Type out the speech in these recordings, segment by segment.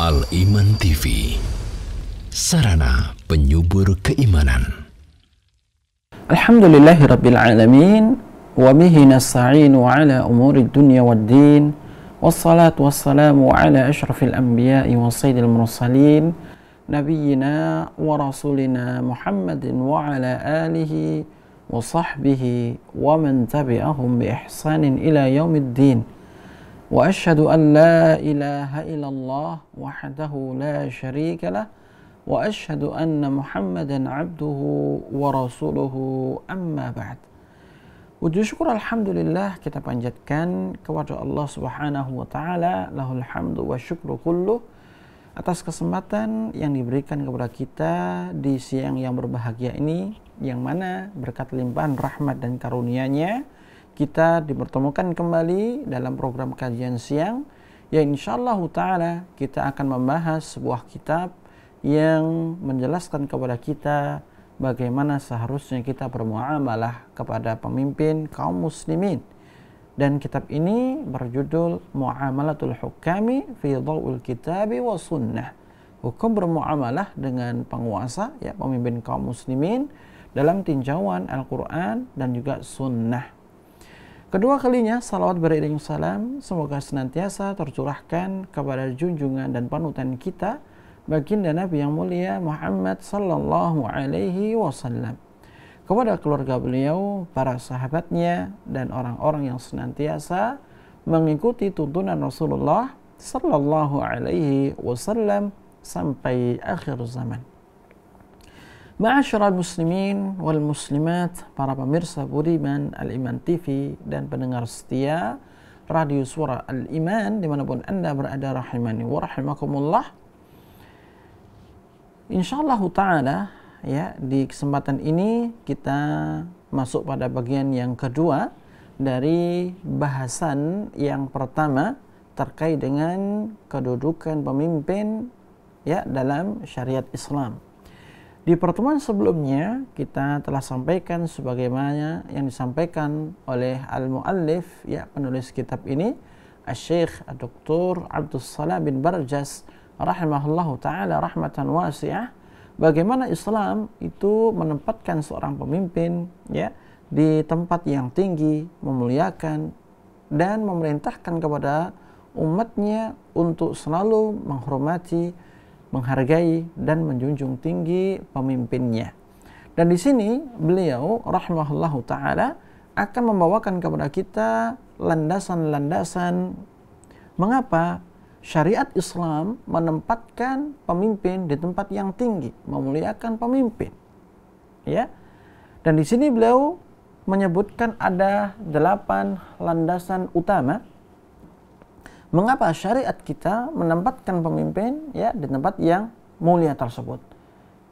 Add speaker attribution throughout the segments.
Speaker 1: Al-Iman TV, sarana penyubur keimanan.
Speaker 2: Alhamdulillahirabbil alamin wa bihi nasta'inu ala umuri dunya waddin wassalatu wassalamu ala asyrafil anbiya'i wa sayyidil mursalin nabiyyina wa rasulina Muhammadin wa ala alihi wa sahbihi wa man tabi'ahum bi ihsanin ila yaumiddin. Wa asyhadu an la ilaha illallah wahdahu la syarika lah wa asyhadu anna Muhammadan abduhu wa rasuluhu amma ba'd. Puji syukur alhamdulillah kita panjatkan kepada Allah Subhanahu wa taala, lahul hamdu wa syukru kulluh, atas kesempatan yang diberikan kepada kita di siang yang berbahagia ini, yang mana berkat limpahan rahmat dan karunia-Nya kita dipertemukan kembali dalam program kajian siang, yang insyaallah ta'ala kita akan membahas sebuah kitab yang menjelaskan kepada kita bagaimana seharusnya kita bermuamalah kepada pemimpin kaum muslimin. Dan kitab ini berjudul Muamalatul Hukami fi Dhawil Kitabi wa Sunnah. Hukum bermuamalah dengan penguasa, ya, pemimpin kaum muslimin dalam tinjauan Al-Quran dan juga Sunnah. Kedua kalinya salawat beriring salam semoga senantiasa tercurahkan kepada junjungan dan panutan kita baginda Nabi yang mulia Muhammad sallallahu alaihi wasallam, kepada keluarga beliau, para sahabatnya, dan orang-orang yang senantiasa mengikuti tuntunan Rasulullah sallallahu alaihi wasallam sampai akhir zaman. Ma'asyiral muslimin wal muslimat, para pemirsa budiman Al-Iman TV dan pendengar setia radio suara Al-Iman dimanapun Anda berada, rahimani wa rahimakumullah. Insyaallah ta'ala, ya, di kesempatan ini kita masuk pada bagian yang kedua dari bahasan yang pertama terkait dengan kedudukan pemimpin, ya, dalam syariat Islam. Di pertemuan sebelumnya kita telah sampaikan sebagaimana yang disampaikan oleh al-muallif, ya, penulis kitab ini, Asy-Syaikh Dr. Abdus Salam bin Barjas rahimahullahu taala rahmatan wasi'ah, bagaimana Islam itu menempatkan seorang pemimpin, ya, di tempat yang tinggi, memuliakan dan memerintahkan kepada umatnya untuk selalu menghormati, menghargai dan menjunjung tinggi pemimpinnya. Dan di sini beliau rahimahullahu taala akan membawakan kepada kita landasan-landasan mengapa syariat Islam menempatkan pemimpin di tempat yang tinggi, memuliakan pemimpin. Ya. Dan di sini beliau menyebutkan ada 8 landasan utama mengapa syariat kita menempatkan pemimpin, ya, di tempat yang mulia tersebut.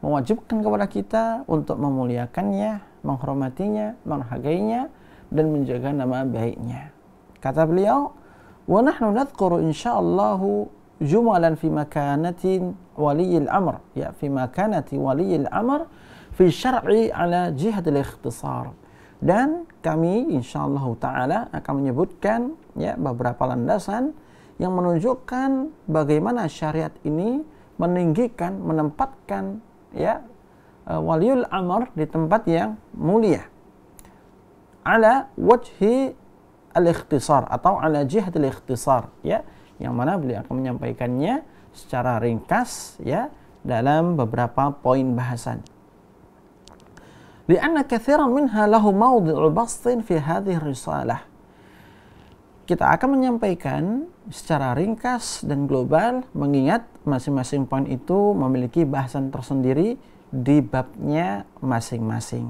Speaker 2: Mewajibkan kepada kita untuk memuliakannya, menghormatinya, menghargainya, dan menjaga nama baiknya. Kata beliau, wa nahnu nadhkuru insyaallahu jumalan fi makanatin waliyil amr, ya, fi makanati waliyil amr fi syar'i ala jihadil ikhtisar. Dan kami insyaallah ta'ala akan menyebutkan, ya, beberapa landasan yang menunjukkan bagaimana syariat ini meninggikan, menempatkan, ya, waliul amr di tempat yang mulia ala wajhi al-ikhtisar atau ala jihad al-ikhtisar, ya, yang mana beliau akan menyampaikannya secara ringkas, ya, dalam beberapa poin bahasan. Li'anna katsiran minha lahu mawdi'u bastin fi hadhihi risalah. Kita akan menyampaikan secara ringkas dan global, mengingat masing-masing poin itu memiliki bahasan tersendiri di babnya masing-masing.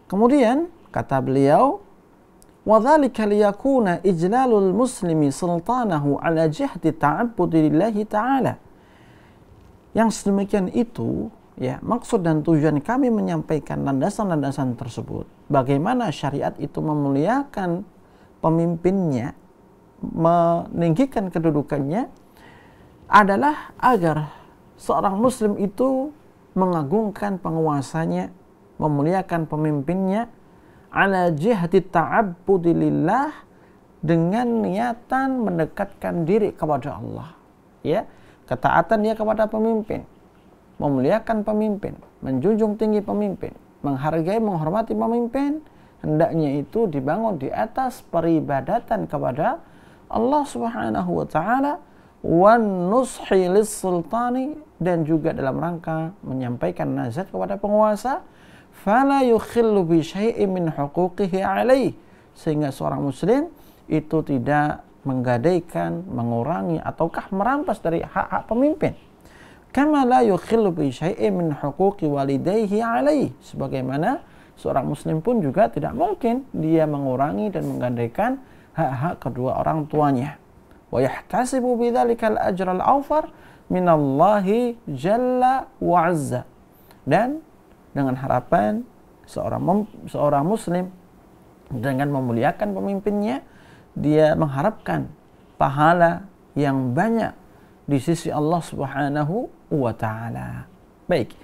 Speaker 2: Kemudian kata beliau, وَذَلِكَ لِيَكُونَ إِجْلَالُ الْمُسْلِمِ سُلْطَانَهُ عَلَى جِهْدِ تَعَبُّدِ لِلَّهِ تَعَالَى. Yang sedemikian itu, ya, maksud dan tujuan kami menyampaikan landasan-landasan tersebut, bagaimana syariat itu memuliakan pemimpinnya, meninggikan kedudukannya, adalah agar seorang muslim itu mengagungkan penguasanya, memuliakan pemimpinnya, ala jihati ta'abbudi lillah, dengan niatan mendekatkan diri kepada Allah. ya, ketaatan dia kepada pemimpin, memuliakan pemimpin, menjunjung tinggi pemimpin, menghargai, menghormati pemimpin, hendaknya itu dibangun di atas peribadatan kepada Allah Subhanahu wa taala, wan nushi lis-sultani, dan juga dalam rangka menyampaikan nasihat kepada penguasa, fala yukhillu bi syai'in min huquqihi alaih, sehingga seorang muslim itu tidak menggadaikan, mengurangi ataukah merampas dari hak-hak pemimpin. Kama la yukhillu bi syai'in min huquqi walidayhi alaih, sebagaimana seorang muslim pun juga tidak mungkin dia mengurangi dan menggadaikan hak-hak kedua orang tuanya. Wa yahtasibu bidzalikal ajral awfar minallahi jalla wa azza, dan dengan harapan seorang muslim dengan memuliakan pemimpinnya, dia mengharapkan pahala yang banyak di sisi Allah Subhanahu wa taala. Baik.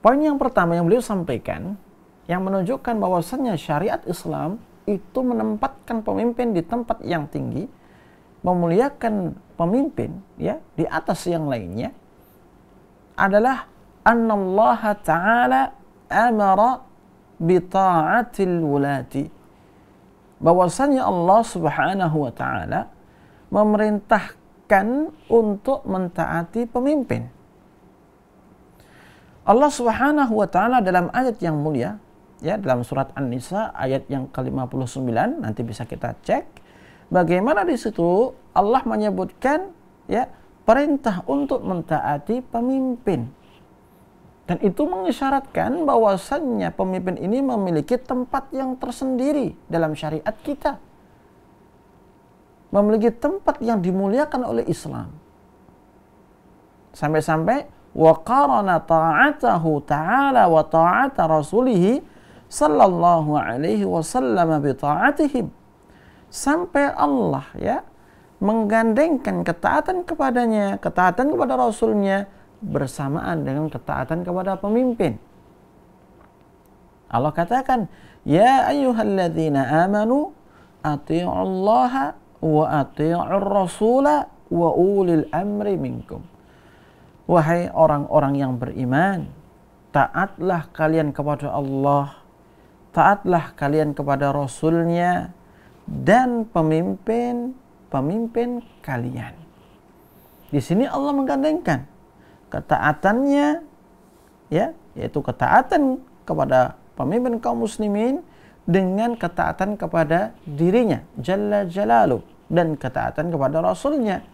Speaker 2: Poin yang pertama yang beliau sampaikan yang menunjukkan bahwasannya syariat Islam itu menempatkan pemimpin di tempat yang tinggi, memuliakan pemimpin ya di atas yang lainnya, adalah annallaha ta'ala amara bi ta'atil wulati, bahwasanya Allah Subhanahu wa taala memerintahkan untuk mentaati pemimpin. Allah Subhanahu wa taala dalam ayat yang mulia ya, dalam surat An-Nisa ayat yang ke-59, nanti bisa kita cek bagaimana di situ Allah menyebutkan ya perintah untuk mentaati pemimpin. Dan itu mengisyaratkan bahwasannya pemimpin ini memiliki tempat yang tersendiri dalam syariat kita. Memiliki tempat yang dimuliakan oleh Islam. Sampai-sampai wa qarana ta'atahu ta'ala wa ta'ata rasulih sallallahu alaihi wasallam bi ta'atihim. Sampai Allah ya menggandengkan ketaatan kepadanya, ketaatan kepada Rasulnya bersamaan dengan ketaatan kepada pemimpin. Allah katakan, ya ayyuhalladzina amanu athi'ullaha wa athi'ur rasula wa ulil amri minkum. Wahai orang-orang yang beriman, taatlah kalian kepada Allah, taatlah kalian kepada Rasulnya dan pemimpin kalian. Di sini Allah menggandengkan ketaatannya ya, yaitu ketaatan kepada pemimpin kaum muslimin dengan ketaatan kepada dirinya jalla jalaluh dan ketaatan kepada Rasulnya.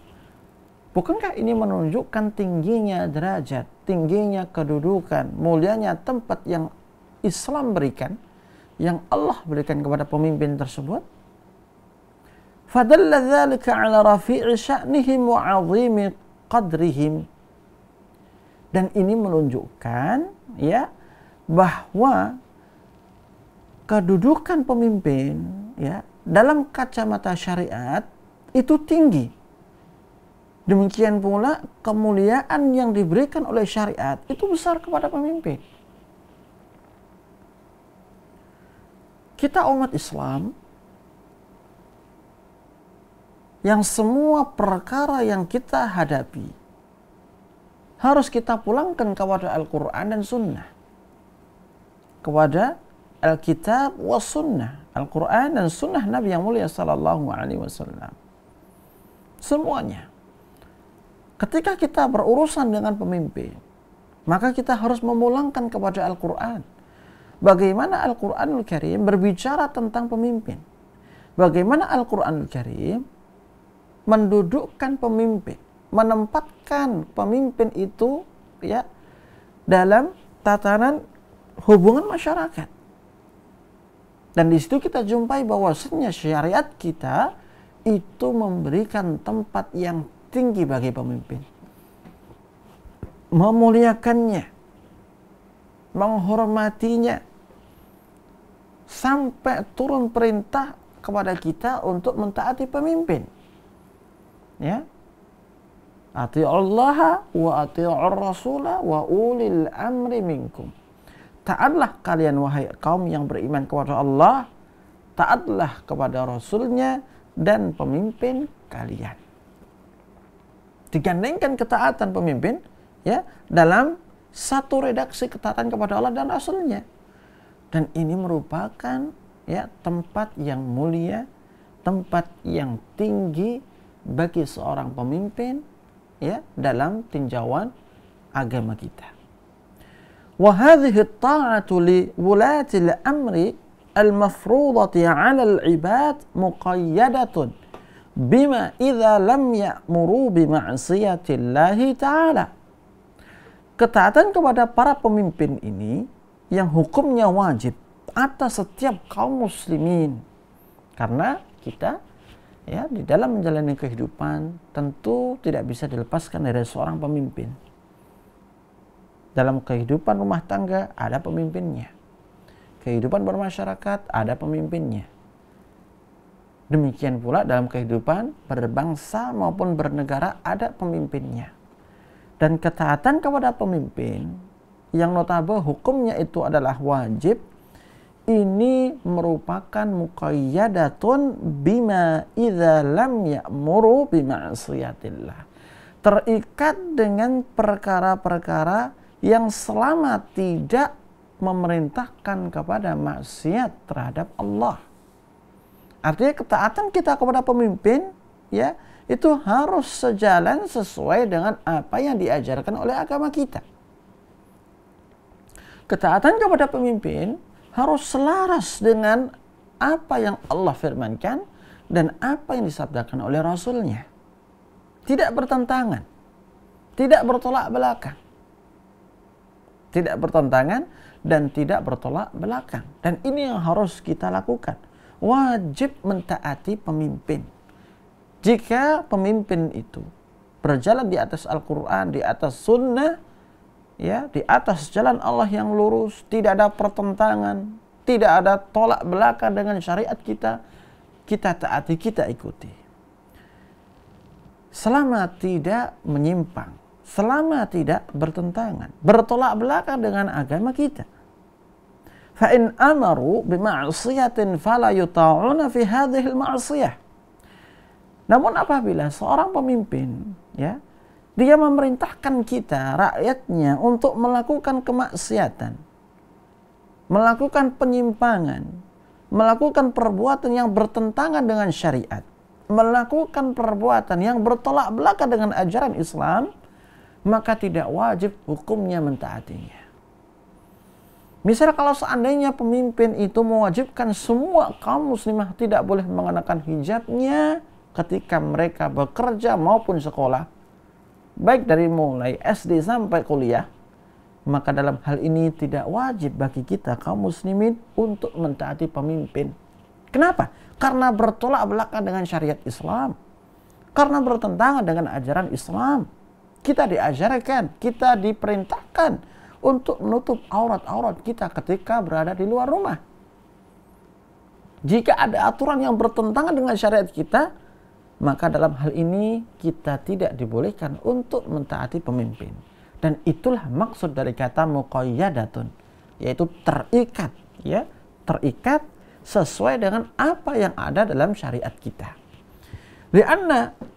Speaker 2: Bukankah ini menunjukkan tingginya derajat, tingginya kedudukan, mulianya tempat yang Islam berikan, yang Allah berikan kepada pemimpin tersebut? Fadalla dzalika ala rafi'i sya'nihim wa 'azimi qadrihim. Dan ini menunjukkan ya bahwa kedudukan pemimpin ya dalam kacamata syariat itu tinggi. Demikian pula kemuliaan yang diberikan oleh syariat itu besar kepada pemimpin. Kita umat Islam yang semua perkara yang kita hadapi harus kita pulangkan kepada Al-Quran dan Sunnah, kepada Alkitab wa Sunnah, Al-Quran dan Sunnah Nabi yang mulia Sallallahu Alaihi Wasallam. Semuanya. Ketika kita berurusan dengan pemimpin, maka kita harus memulangkan kepada Al-Quran. Bagaimana Al-Quranul Karim berbicara tentang pemimpin? Bagaimana Al-Quranul Karim mendudukkan pemimpin, menempatkan pemimpin itu ya dalam tatanan hubungan masyarakat. Dan di situ kita jumpai bahwasanya syariat kita itu memberikan tempat yang tinggi bagi pemimpin, memuliakannya, menghormatinya, sampai turun perintah kepada kita untuk mentaati pemimpin. Ya, ati'ullaha wa ati'ur rasula wa ulil amri minkum. Taatlah kalian wahai kaum yang beriman kepada Allah, taatlah kepada Rasulnya dan pemimpin kalian. digandengkan ketaatan pemimpin ya dalam satu redaksi ketaatan kepada Allah dan Rasulnya. Dan ini merupakan ya tempat yang mulia, tempat yang tinggi bagi seorang pemimpin ya dalam tinjauan agama kita. Wa hadhihi at-ta'atu li wulati al-amri al-mafrudati 'ala al-'ibad muqayyadatun bima idza lam ya'muru bi ma'siyatillahi ta'ala. Ketaatan kepada para pemimpin ini yang hukumnya wajib atas setiap kaum muslimin. Karena kita ya di dalam menjalani kehidupan tentu tidak bisa dilepaskan dari seorang pemimpin. Dalam kehidupan rumah tangga ada pemimpinnya. Kehidupan bermasyarakat ada pemimpinnya. Demikian pula dalam kehidupan berbangsa maupun bernegara ada pemimpinnya. Dan ketaatan kepada pemimpin yang notabene hukumnya itu adalah wajib, ini merupakan muqayyadatun bima idza lam ya'muru bima'siyatillah. Terikat dengan perkara-perkara yang selama tidak memerintahkan kepada maksiat terhadap Allah. Artinya ketaatan kita kepada pemimpin ya itu harus sejalan sesuai dengan apa yang diajarkan oleh agama kita. Ketaatan kepada pemimpin harus selaras dengan apa yang Allah firmankan dan apa yang disabdakan oleh Rasulnya. Tidak bertentangan, tidak bertolak belakang. Tidak bertentangan dan tidak bertolak belakang. Dan ini yang harus kita lakukan. Wajib mentaati pemimpin. Jika pemimpin itu berjalan di atas Al-Quran, di atas sunnah, ya, di atas jalan Allah yang lurus, tidak ada pertentangan, tidak ada tolak belakang dengan syariat kita, kita taati, kita ikuti. Selama tidak menyimpang, selama tidak bertentangan, bertolak belakang dengan agama kita. Fa in amaru bima'siyatin fala yuta'una fi hadhihi al-ma'siyah. Namun apabila seorang pemimpin ya dia memerintahkan kita, rakyatnya, untuk melakukan kemaksiatan, melakukan penyimpangan, melakukan perbuatan yang bertentangan dengan syariat, melakukan perbuatan yang bertolak belakang dengan ajaran Islam, maka tidak wajib hukumnya mentaatinya. Misal kalau seandainya pemimpin itu mewajibkan semua kaum muslimah tidak boleh mengenakan hijabnya ketika mereka bekerja maupun sekolah, baik dari mulai SD sampai kuliah, maka dalam hal ini tidak wajib bagi kita kaum muslimin untuk mentaati pemimpin. Kenapa? Karena bertolak belakang dengan syariat Islam, karena bertentangan dengan ajaran Islam. Kita diajarkan, kita diperintahkan untuk menutup aurat-aurat kita ketika berada di luar rumah. Jika ada aturan yang bertentangan dengan syariat kita, maka dalam hal ini kita tidak dibolehkan untuk mentaati pemimpin. Dan itulah maksud dari kata muqayyadatun, yaitu terikat, ya, terikat sesuai dengan apa yang ada dalam syariat kita.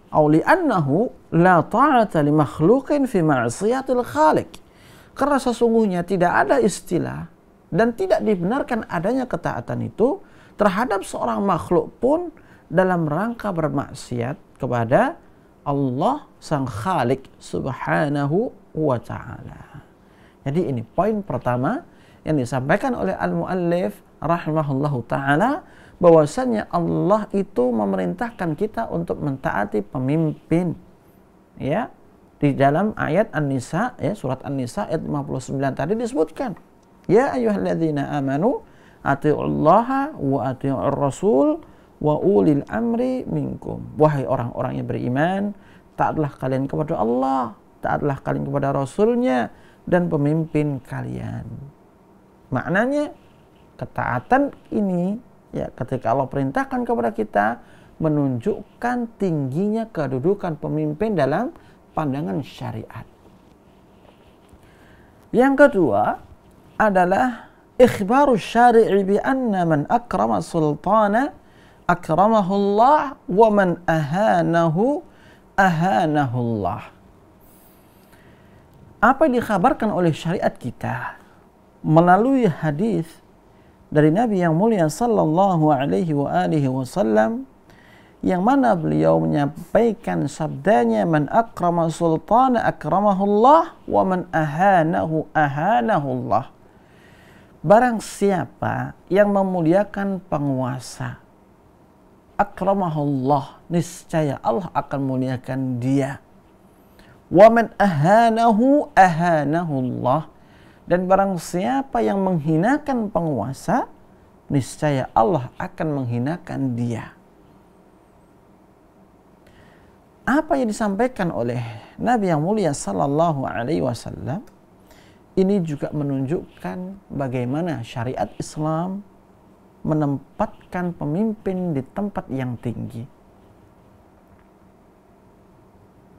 Speaker 2: Li'annahu la ta'ata li makhluqin fi ma'siyatil khaliq. Karena sesungguhnya tidak ada istilah dan tidak dibenarkan adanya ketaatan itu terhadap seorang makhluk pun dalam rangka bermaksiat kepada Allah Sang Khalik Subhanahu wa Ta'ala. Jadi ini poin pertama yang disampaikan oleh Al-Muallif rahimahullahu ta'ala, bahwasanya Allah itu memerintahkan kita untuk mentaati pemimpin. Ya, di dalam ayat An-Nisa, ya, surat An-Nisa ayat 59 tadi disebutkan, ya ayyuhalladzina amanu atiullaha wa atiur rasul wa ulil amri minkum. Wahai orang-orang yang beriman, taatlah kalian kepada Allah, taatlah kalian kepada Rasulnya dan pemimpin kalian. Maknanya ketaatan ini ya ketika Allah perintahkan kepada kita menunjukkan tingginya kedudukan pemimpin dalam pandangan syariat. Yang kedua adalah ikhbaru syari'i bi anna man akrama sultana akramahullah wa man ahanahu ahanahullah. Apa yang dikhabarkan oleh syariat kita melalui hadis dari Nabi yang mulia sallallahu alaihi wasallam, yang mana beliau menyampaikan sabdanya, man akrama sultana akramahullah wa man ahanahu ahanahullah. Barang siapa yang memuliakan penguasa, akramahullah, niscaya Allah akan muliakan dia. Wa man ahanahu ahanahullah, dan barang siapa yang menghinakan penguasa, niscaya Allah akan menghinakan dia. Apa yang disampaikan oleh Nabi yang mulia sallallahu alaihi wasallam ini juga menunjukkan bagaimana syariat Islam menempatkan pemimpin di tempat yang tinggi,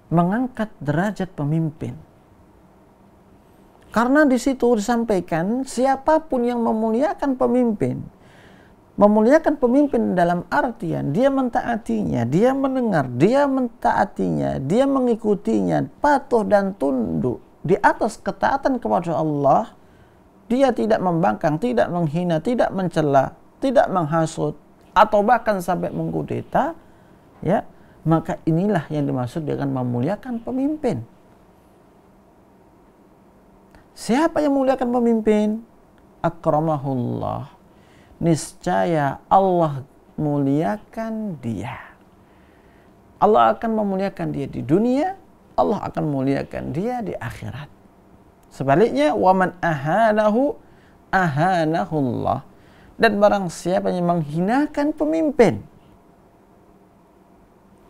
Speaker 2: mengangkat derajat pemimpin. Karena di situ disampaikan siapapun yang memuliakan pemimpin dalam artian dia mentaatinya, dia mendengar, dia mentaatinya, dia mengikutinya, patuh dan tunduk di atas ketaatan kepada Allah, dia tidak membangkang, tidak menghina, tidak mencela, tidak menghasut, atau bahkan sampai mengkudeta, ya, maka inilah yang dimaksud dengan memuliakan pemimpin. Siapa yang memuliakan pemimpin? Akramahullah, niscaya Allah muliakan dia. Allah akan memuliakan dia di dunia, Allah akan memuliakan dia di akhirat. Sebaliknya, waman ahanahu ahanahullah, dan barang siapa yang menghinakan pemimpin,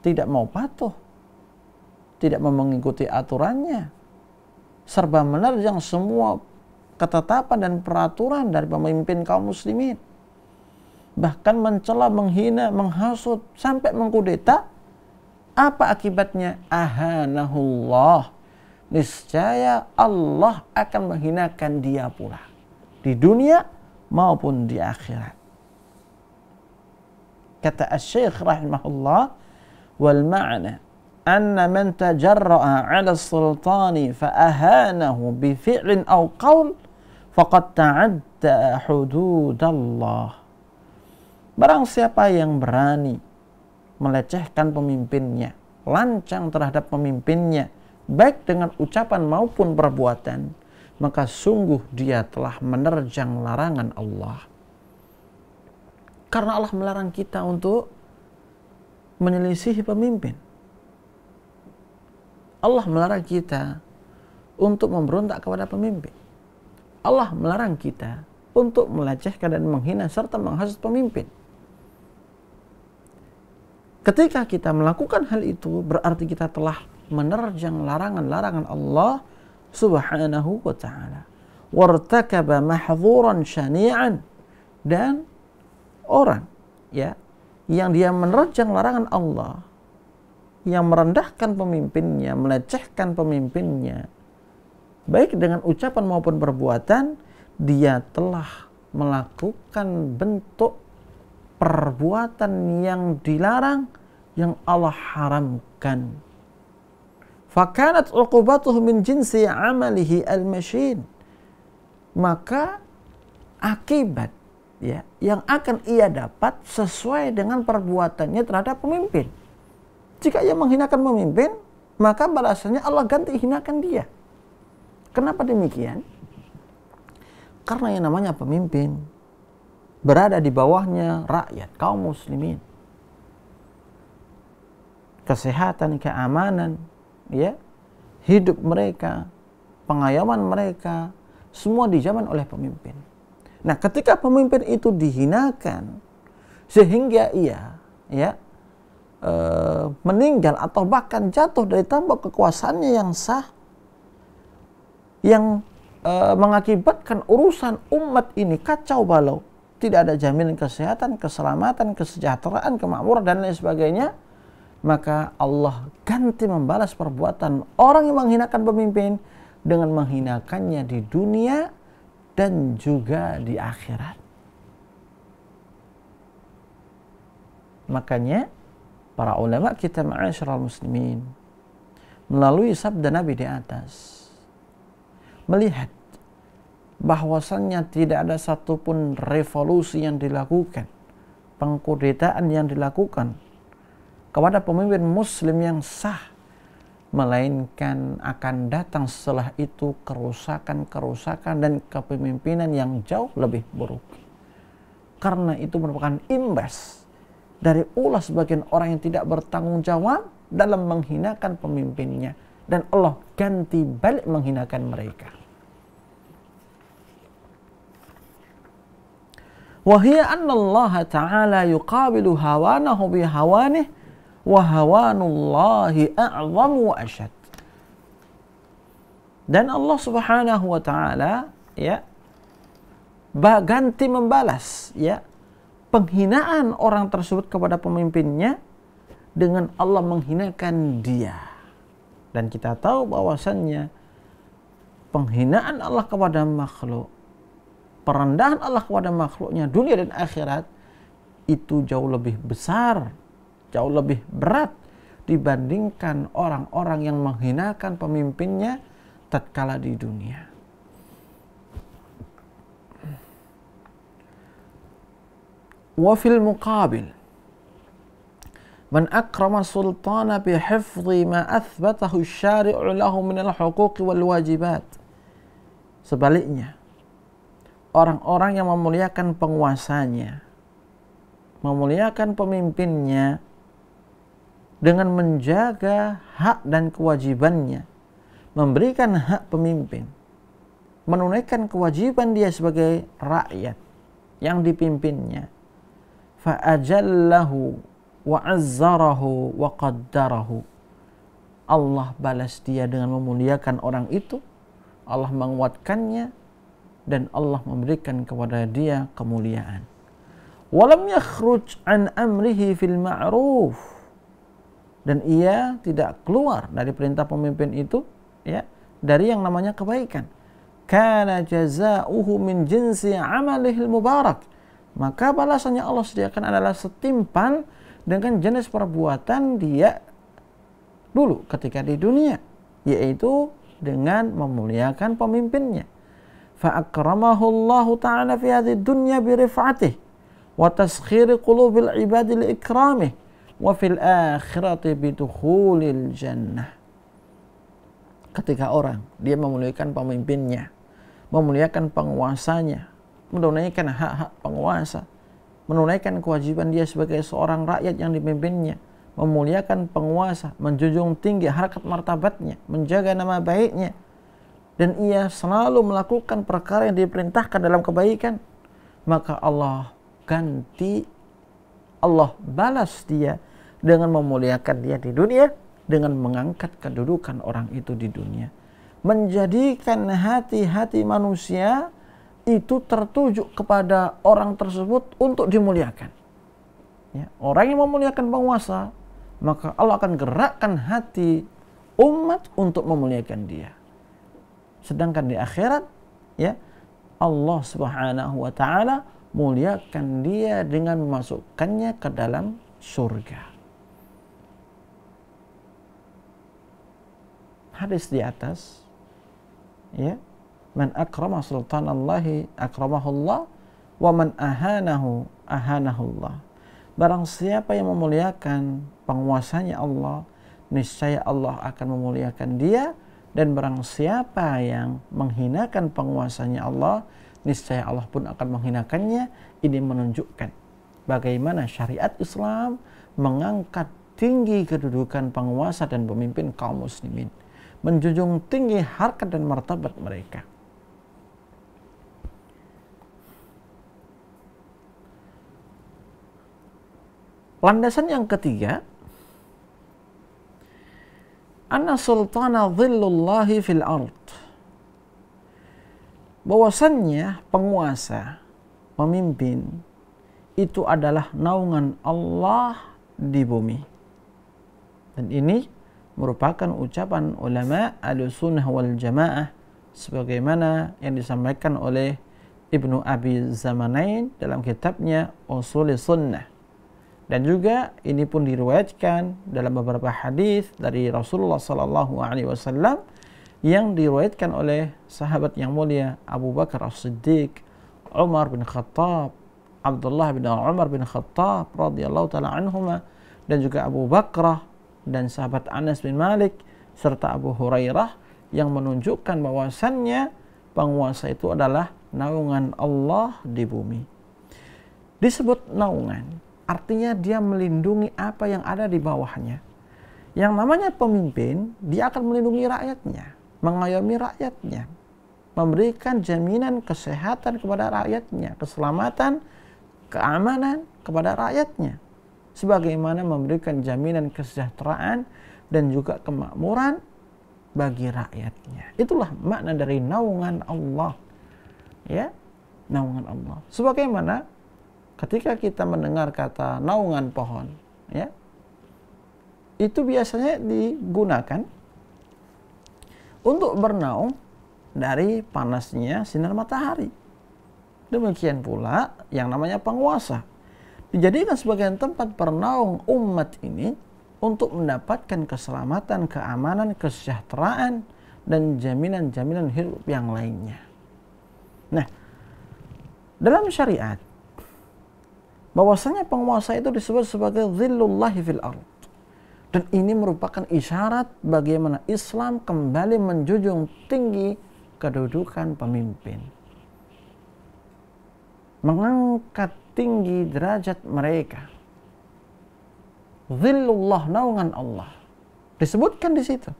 Speaker 2: tidak mau patuh, tidak mau mengikuti aturannya, serba menerjang semua ketetapan dan peraturan dari pemimpin kaum muslimin, bahkan mencela, menghina, menghasut, sampai mengkudeta, apa akibatnya? Ahanahullah, niscaya Allah akan menghinakan dia pula di dunia maupun di akhirat. Kata Asy-Syaikh rahimahullah, wal ma'na anna man tajarra'a 'ala as-sultani fa ahanahu bi fi'lin aw qaul faqad ta'adda hududallah. Barang siapa yang berani melecehkan pemimpinnya, lancang terhadap pemimpinnya, baik dengan ucapan maupun perbuatan, maka sungguh dia telah menerjang larangan Allah. Karena Allah melarang kita untuk menyelisihi pemimpin. Allah melarang kita untuk memberontak kepada pemimpin. Allah melarang kita untuk melecehkan dan menghina serta menghasut pemimpin. Ketika kita melakukan hal itu, berarti kita telah menerjang larangan-larangan Allah subhanahu wa ta'ala. Wartakaba mahdhuran syani'an, dan orang, ya, yang dia menerjang larangan Allah, yang merendahkan pemimpinnya, melecehkan pemimpinnya, baik dengan ucapan maupun perbuatan, dia telah melakukan bentuk perbuatan yang dilarang, yang Allah haramkan. Fakanat uqubatuhu min jinsi amalihi al-mashin, maka akibat, ya, yang akan ia dapat sesuai dengan perbuatannya terhadap pemimpin. Jika ia menghinakan pemimpin, maka balasannya Allah ganti hinakan dia. Kenapa demikian? Karena yang namanya pemimpin berada di bawahnya rakyat, kaum muslimin. Kesehatan, keamanan, ya, hidup mereka, pengayoman mereka, semua dijamin oleh pemimpin. Nah, ketika pemimpin itu dihinakan sehingga ia, ya, meninggal atau bahkan jatuh dari tampuk kekuasaannya yang sah, yang mengakibatkan urusan umat ini kacau balau, tidak ada jaminan kesehatan, keselamatan, kesejahteraan, kemakmuran dan lain sebagainya, maka Allah ganti membalas perbuatan orang yang menghinakan pemimpin dengan menghinakannya di dunia dan juga di akhirat. Makanya para ulama kita, ma'asyiral muslimin, melalui sabda Nabi di atas, melihat bahwasannya tidak ada satupun revolusi yang dilakukan, pengkudetaan yang dilakukan kepada pemimpin muslim yang sah, melainkan akan datang setelah itu kerusakan-kerusakan dan kepemimpinan yang jauh lebih buruk. Karena itu merupakan imbas dari ulah sebagian orang yang tidak bertanggung jawab dalam menghinakan pemimpinnya, dan Allah ganti balik menghinakan mereka. Wahia anna Allah Ta'ala yuqabilu hawanahu bihawanih wa hawanullahi a'zamu wa asyad. Dan Allah Subhanahu wa Ta'ala ganti membalas penghinaan orang tersebut kepada pemimpinnya dengan Allah menghinakan dia. Dan kita tahu bahwasannya penghinaan Allah kepada makhluk, perendahan Allah kepada makhluknya dunia dan akhirat itu jauh lebih besar, jauh lebih berat dibandingkan orang-orang yang menghinakan pemimpinnya tatkala di dunia. Wa fil muqabil, man akrama sultana bi hifdhi ma athbatahu syari'u lahu min al-huquq wal wajibat. Sebaliknya, orang-orang yang memuliakan penguasanya, memuliakan pemimpinnya dengan menjaga hak dan kewajibannya, memberikan hak pemimpin, menunaikan kewajiban dia sebagai rakyat yang dipimpinnya, fa'ajallahu wa'azzarahu wa qaddarahu. Allah balas dia dengan memuliakan orang itu, Allah menguatkannya, dan Allah memberikan kepada dia kemuliaan. Walam yakhruj an amrihi fil ma'ruf, dan ia tidak keluar dari perintah pemimpin itu dari yang namanya kebaikan. Kana jazaohu min jinsi amalihil mubarak, maka balasannya Allah sediakan adalah setimpal dengan jenis perbuatan dia dulu ketika di dunia, yaitu dengan memuliakan pemimpinnya. فأكرمه الله تعالى في هذه الدنيا برفعته وتسخير قلوب العباد لإكرامه وفي الآخرة بدخول الجنة. Ketika orang dia memuliakan pemimpinnya, memuliakan penguasanya, menunaikan hak-hak penguasa, menunaikan kewajiban dia sebagai seorang rakyat yang dipimpinnya, memuliakan penguasa, menjunjung tinggi harkat martabatnya, menjaga nama baiknya, dan ia selalu melakukan perkara yang diperintahkan dalam kebaikan, maka Allah balas dia dengan memuliakan dia di dunia, dengan mengangkat kedudukan orang itu di dunia, menjadikan hati-hati manusia itu tertuju kepada orang tersebut untuk dimuliakan. Orang yang memuliakan penguasa, maka Allah akan gerakkan hati umat untuk memuliakan dia. Sedangkan di akhirat, Allah Subhanahu wa Ta'ala muliakan dia dengan memasukkannya ke dalam surga. Hadis di atas, man akrama sultanallahi akramahullah wa man ahanahu ahanahullah. Barang siapa yang memuliakan penguasanya Allah, niscaya Allah akan memuliakan dia. Dan barang siapa yang menghinakan penguasanya Allah, niscaya Allah pun akan menghinakannya. Ini menunjukkan bagaimana syariat Islam mengangkat tinggi kedudukan penguasa dan pemimpin kaum muslimin, menjunjung tinggi harkat dan martabat mereka. Landasan yang ketiga, anna sultana dhillullahi fil ard, bahwasannya penguasa, pemimpin itu adalah naungan Allah di bumi. Dan ini merupakan ucapan ulama Ahlussunnah wal Jamaah sebagaimana yang disampaikan oleh Ibnu Abi Zamanain dalam kitabnya Ushul Sunnah. Dan juga ini pun diriwayatkan dalam beberapa hadis dari Rasulullah sallallahu alaihi wasallam yang diriwayatkan oleh sahabat yang mulia Abu Bakar As-Siddiq, Umar bin Khattab, Abdullah bin Umar bin Khattab radhiyallahu taala anhuma, dan juga Abu Bakrah dan sahabat Anas bin Malik serta Abu Hurairah, yang menunjukkan bahwasannya penguasa itu adalah naungan Allah di bumi. Disebut naungan artinya dia melindungi apa yang ada di bawahnya. Yang namanya pemimpin, dia akan melindungi rakyatnya, mengayomi rakyatnya, memberikan jaminan kesehatan kepada rakyatnya, keselamatan, keamanan kepada rakyatnya, sebagaimana memberikan jaminan kesejahteraan dan juga kemakmuran bagi rakyatnya. Itulah makna dari naungan Allah. Ya, naungan Allah. Sebagaimana ketika kita mendengar kata naungan pohon, ya, itu biasanya digunakan untuk bernaung dari panasnya sinar matahari. Demikian pula yang namanya penguasa dijadikan sebagai tempat bernaung umat ini untuk mendapatkan keselamatan, keamanan, kesejahteraan, dan jaminan-jaminan hidup yang lainnya. Nah, dalam syariat bahwasanya penguasa itu disebut sebagai dhillullahi fil ard. Dan ini merupakan isyarat bagaimana Islam kembali menjunjung tinggi kedudukan pemimpin, mengangkat tinggi derajat mereka. Dhillullah, naungan Allah, disebutkan di situ.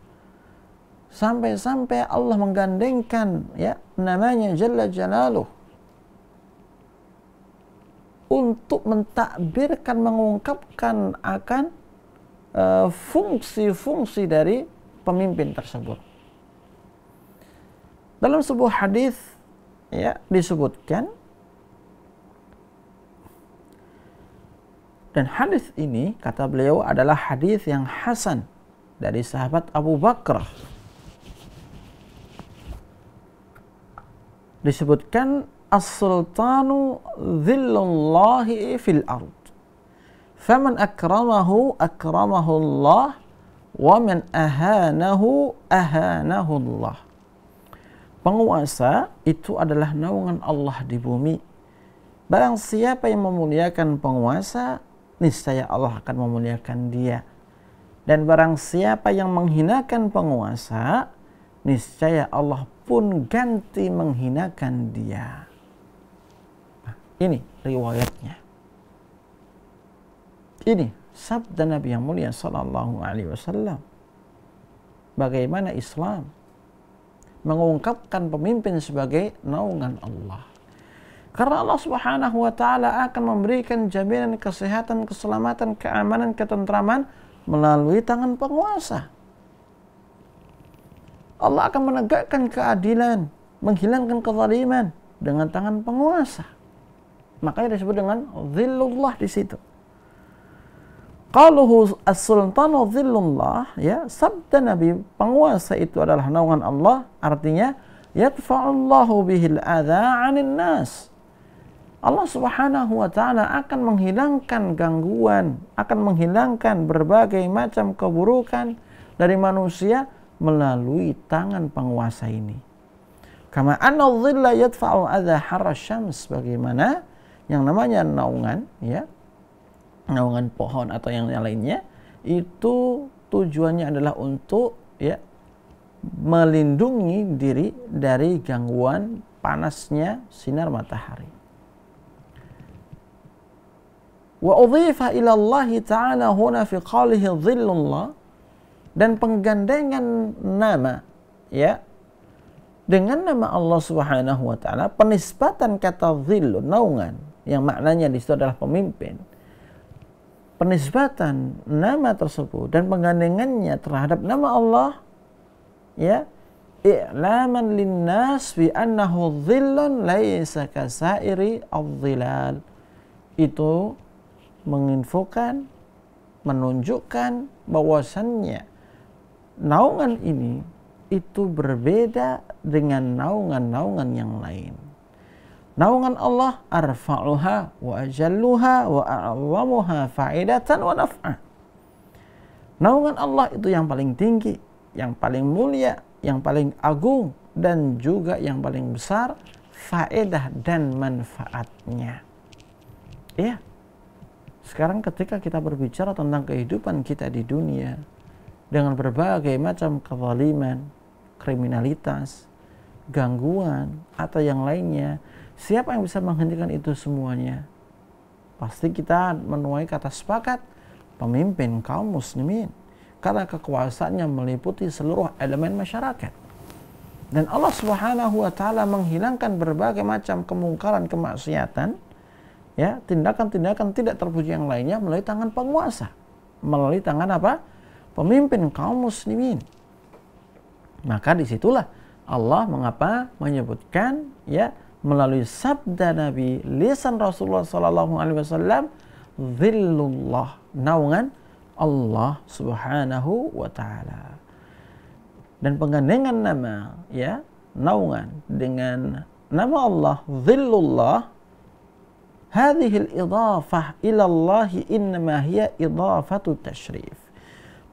Speaker 2: Sampai-sampai Allah menggandengkan ya namanya Jalla Jalaluh untuk mentakbirkan, mengungkapkan akan fungsi-fungsi dari pemimpin tersebut. Dalam sebuah hadis ya disebutkan, dan hadis ini kata beliau adalah hadis yang hasan dari sahabat Abu Bakrah. Disebutkan as-sultanu dhillullahi fil ard. Faman akramahu akramahu Allah wa man ahanahu ahanahu Allah. Penguasa itu adalah naungan Allah di bumi. Barang siapa yang memuliakan penguasa, niscaya Allah akan memuliakan dia. Dan barang siapa yang menghinakan penguasa, niscaya Allah pun ganti menghinakan dia. Nah, ini riwayatnya. Ini sabda Nabi yang mulia sallallahu alaihi wasallam. Bagaimana Islam mengungkapkan pemimpin sebagai naungan Allah. Karena Allah Subhanahu wa taala akan memberikan jaminan kesehatan, keselamatan, keamanan, ketentraman melalui tangan penguasa. Allah akan menegakkan keadilan, menghilangkan kezaliman dengan tangan penguasa. Makanya disebut dengan dhillullah di situ. Qaluhu as-sultanu dhillullah, ya, sabda Nabi, penguasa itu adalah naungan Allah, artinya yadfa'ullahu bihil adza 'anil nas. Allah Subhanahu wa taala akan menghilangkan gangguan, akan menghilangkan berbagai macam keburukan dari manusia melalui tangan penguasa ini. Kama anna dhilla yadfa'u adza harra syams, bagaimana yang namanya naungan, ya, naungan pohon atau yang lainnya itu tujuannya adalah untuk ya melindungi diri dari gangguan panasnya sinar matahari. Wa udhifa ila Allah ta'ala huna fi qalihi dhillullah, dan penggandengan nama ya dengan nama Allah Subhanahu wa taala, penisbatan kata dhillu, naungan, yang maknanya di situ adalah pemimpin. Penisbatan nama tersebut dan penggandengannya terhadap nama Allah, ya, i'laman linnas bi annahu dhillun laisa kasairi adh-dhilal. Itu menginfokan, menunjukkan bahwasannya naungan ini itu berbeda dengan naungan-naungan yang lain. Naungan Allah arfa'uha wa ajalluha wa a'zamuha fa'idatan wa naf'a. Naungan Allah itu yang paling tinggi, yang paling mulia, yang paling agung, dan juga yang paling besar faedah dan manfaatnya. Ya. Sekarang ketika kita berbicara tentang kehidupan kita di dunia dengan berbagai macam kezaliman, kriminalitas, gangguan, atau yang lainnya, siapa yang bisa menghentikan itu semuanya? Pasti kita menuai kata sepakat, pemimpin kaum muslimin, karena kekuasaannya meliputi seluruh elemen masyarakat. Dan Allah Subhanahu wa taala menghilangkan berbagai macam kemungkaran, kemaksiatan, ya, tindakan-tindakan tidak terpuji yang lainnya melalui tangan penguasa. Melalui tangan apa? Pemimpin kaum muslimin. Maka disitulah Allah mengapa menyebutkan, ya, melalui sabda Nabi, lisan Rasulullah sallallahu alaihi wasallam, zillullah, naungan Allah Subhanahu wa taala. Dan penggandengan nama, ya, naungan dengan nama Allah zillullah, hadhil idhafah ila Allah innama hiya idhafatu tashrif.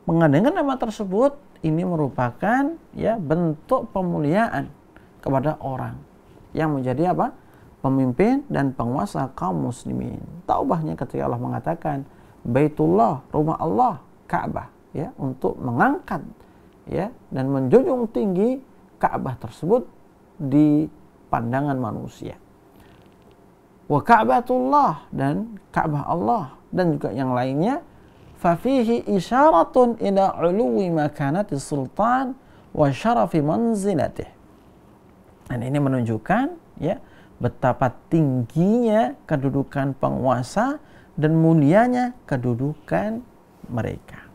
Speaker 2: Penggandengan nama tersebut ini merupakan, ya, bentuk pemuliaan kepada orang yang menjadi apa? Pemimpin dan penguasa kaum muslimin. Taubahnya ketika Allah mengatakan Baitullah, rumah Allah, Ka'bah, ya, untuk mengangkat, ya, dan menjunjung tinggi Ka'bah tersebut di pandangan manusia. Wa Ka'batullah, dan Ka'bah Allah, dan juga yang lainnya, fafihi isyaratun ila uluwi makanati sultan wa syarafi manzilatih. Dan ini menunjukkan, ya, betapa tingginya kedudukan penguasa dan mulianya kedudukan mereka.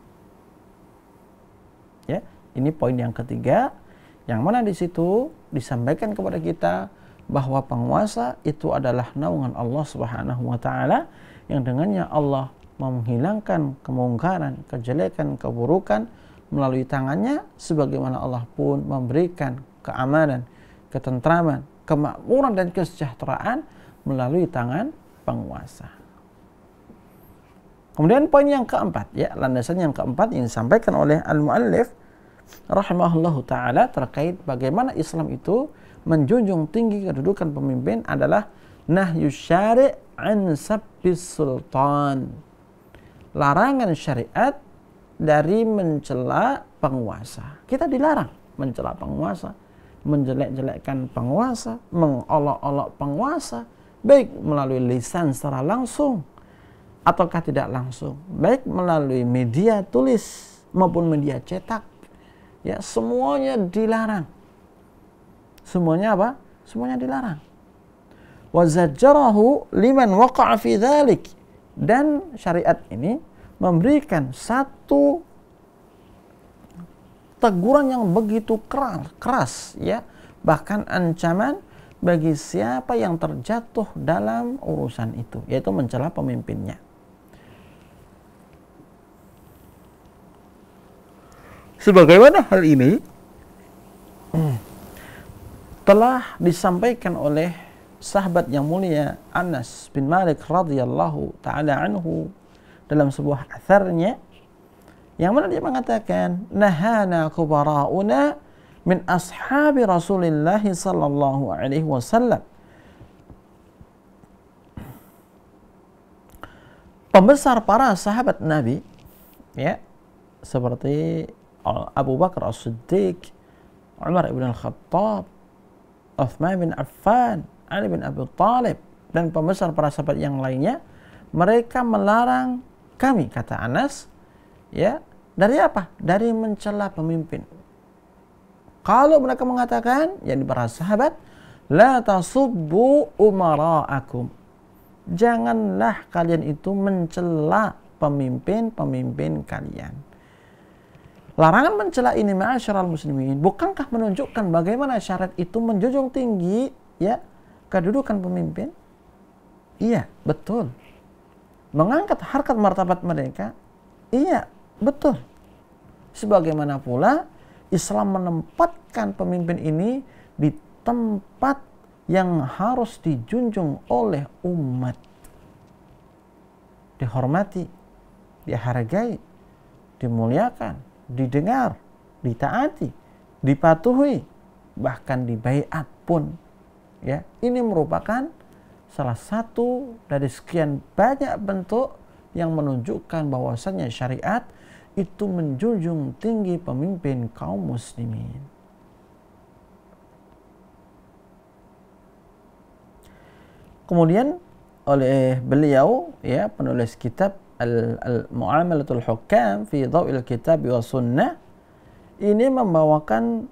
Speaker 2: Ya, ini poin yang ketiga, yang mana di situ disampaikan kepada kita bahwa penguasa itu adalah naungan Allah Subhanahu wa taala, yang dengannya Allah menghilangkan kemungkaran, kejelekan, keburukan melalui tangannya, sebagaimana Allah pun memberikan keamanan, ketentraman, kemakmuran dan kesejahteraan melalui tangan penguasa. Kemudian poin yang keempat, ya, landasan yang keempat yang disampaikan oleh al-muallif rahimahullahu taala terkait bagaimana Islam itu menjunjung tinggi kedudukan pemimpin adalah nahyu syari' an sabbis sultan. Larangan syariat dari mencela penguasa. Kita dilarang mencela penguasa, menjelek-jelekkan penguasa, mengolok-olok penguasa, baik melalui lisan secara langsung ataukah tidak langsung, baik melalui media tulis maupun media cetak, ya, semuanya dilarang. Semuanya apa? Semuanya dilarang. Wa zajjarahu liman waqa'a fi dzalik. Dan syariat ini memberikan satu teguran yang begitu keras, ya, bahkan ancaman bagi siapa yang terjatuh dalam urusan itu, yaitu mencela pemimpinnya. Sebagaimana hal ini telah disampaikan oleh sahabat yang mulia Anas bin Malik radhiyallahu taala anhu dalam sebuah atharnya, yang mana dia mengatakan, nahana kubara'una min ashabi Rasulillah sallallahu alaihi wasallam. Pembesar para sahabat Nabi, ya, seperti Abu Bakar As-Siddiq, Umar ibn Al-Khattab, Uthman bin Affan, Ali bin Abi Thalib, dan pembesar para sahabat yang lainnya, mereka melarang kami, kata Anas, ya, dari apa? Dari mencela pemimpin. Kalau mereka mengatakan, yakni para sahabat, la tasubbu umara'akum, janganlah kalian itu mencela pemimpin-pemimpin kalian. Larangan mencela ini, ma'asyiral muslimin, bukankah menunjukkan bagaimana syariat itu menjunjung tinggi, ya, kedudukan pemimpin? Iya, betul. Mengangkat harkat martabat mereka? Iya, betul. Sebagaimana pula Islam menempatkan pemimpin ini di tempat yang harus dijunjung oleh umat, dihormati, dihargai, dimuliakan, didengar, ditaati, dipatuhi, bahkan dibaiat pun, ya, ini merupakan salah satu dari sekian banyak bentuk yang menunjukkan bahwasannya syariat itu menjunjung tinggi pemimpin kaum muslimin. Kemudian oleh beliau, ya, penulis kitab Al-Mu'amalatul Hukam fi Dhaw'il Kitab wa Sunnah, ini membawakan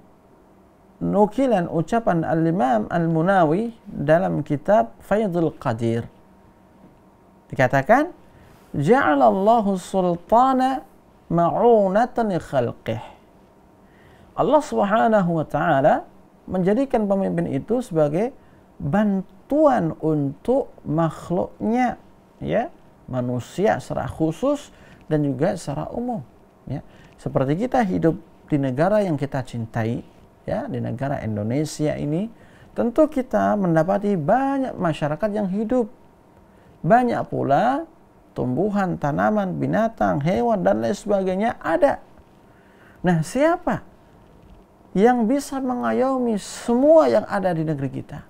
Speaker 2: nukilan ucapan Al-Imam Al-Munawi dalam kitab Faidul Qadir. Dikatakan, ja'alallahu sultana ma'unatan li khalqih. Allah Subhanahu wa taala menjadikan pemimpin itu sebagai bantuan untuk makhluknya, ya, manusia secara khusus dan juga secara umum, ya. Seperti kita hidup di negara yang kita cintai, ya, di negara Indonesia ini, tentu kita mendapati banyak masyarakat yang hidup. Banyak pula tumbuhan, tanaman, binatang, hewan, dan lain sebagainya ada. Nah, siapa yang bisa mengayomi semua yang ada di negeri kita?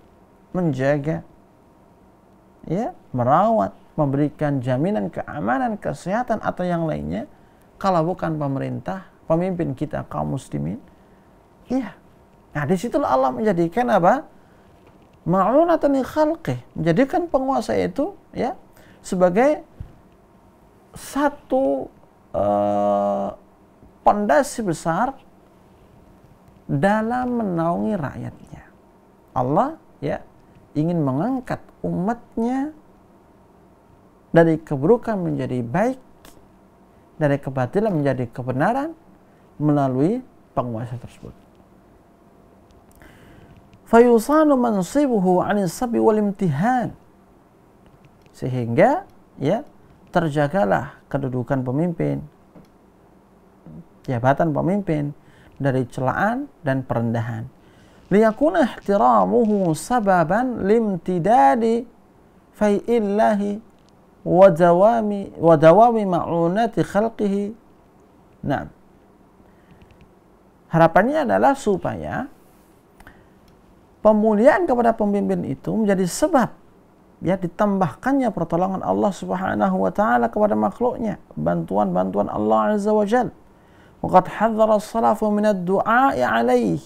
Speaker 2: Menjaga, ya, merawat, memberikan jaminan keamanan, kesehatan, atau yang lainnya, kalau bukan pemerintah, pemimpin kita kaum muslimin? Iya. Nah, disitulah Allah menjadikan apa? Ma'unatan li khalqih, menjadikan penguasa itu, ya, sebagai satu pondasi besar dalam menaungi rakyatnya. Allah, ya, ingin mengangkat umatnya dari keburukan menjadi baik, dari kebatilan menjadi kebenaran melalui penguasa tersebut. Fayusanu mansibuhu 'anis sabi wal imtihan, sehingga, ya, terjagalah kedudukan pemimpin, jabatan pemimpin dari celaan dan perendahan. Liyakuna ihtiramuhu sababan limtidadi fai'illahi wa dawami ma'unati khalqihi. Nah, harapannya adalah supaya pemuliaan kepada pemimpin itu menjadi sebab, ya, ditambahkannya pertolongan Allah Subhanahu wa taala kepada makhluknya, bantuan-bantuan Allah Azza wa Jalla. Waqad hadzara as-salafu min ad-du'a'i 'alaihi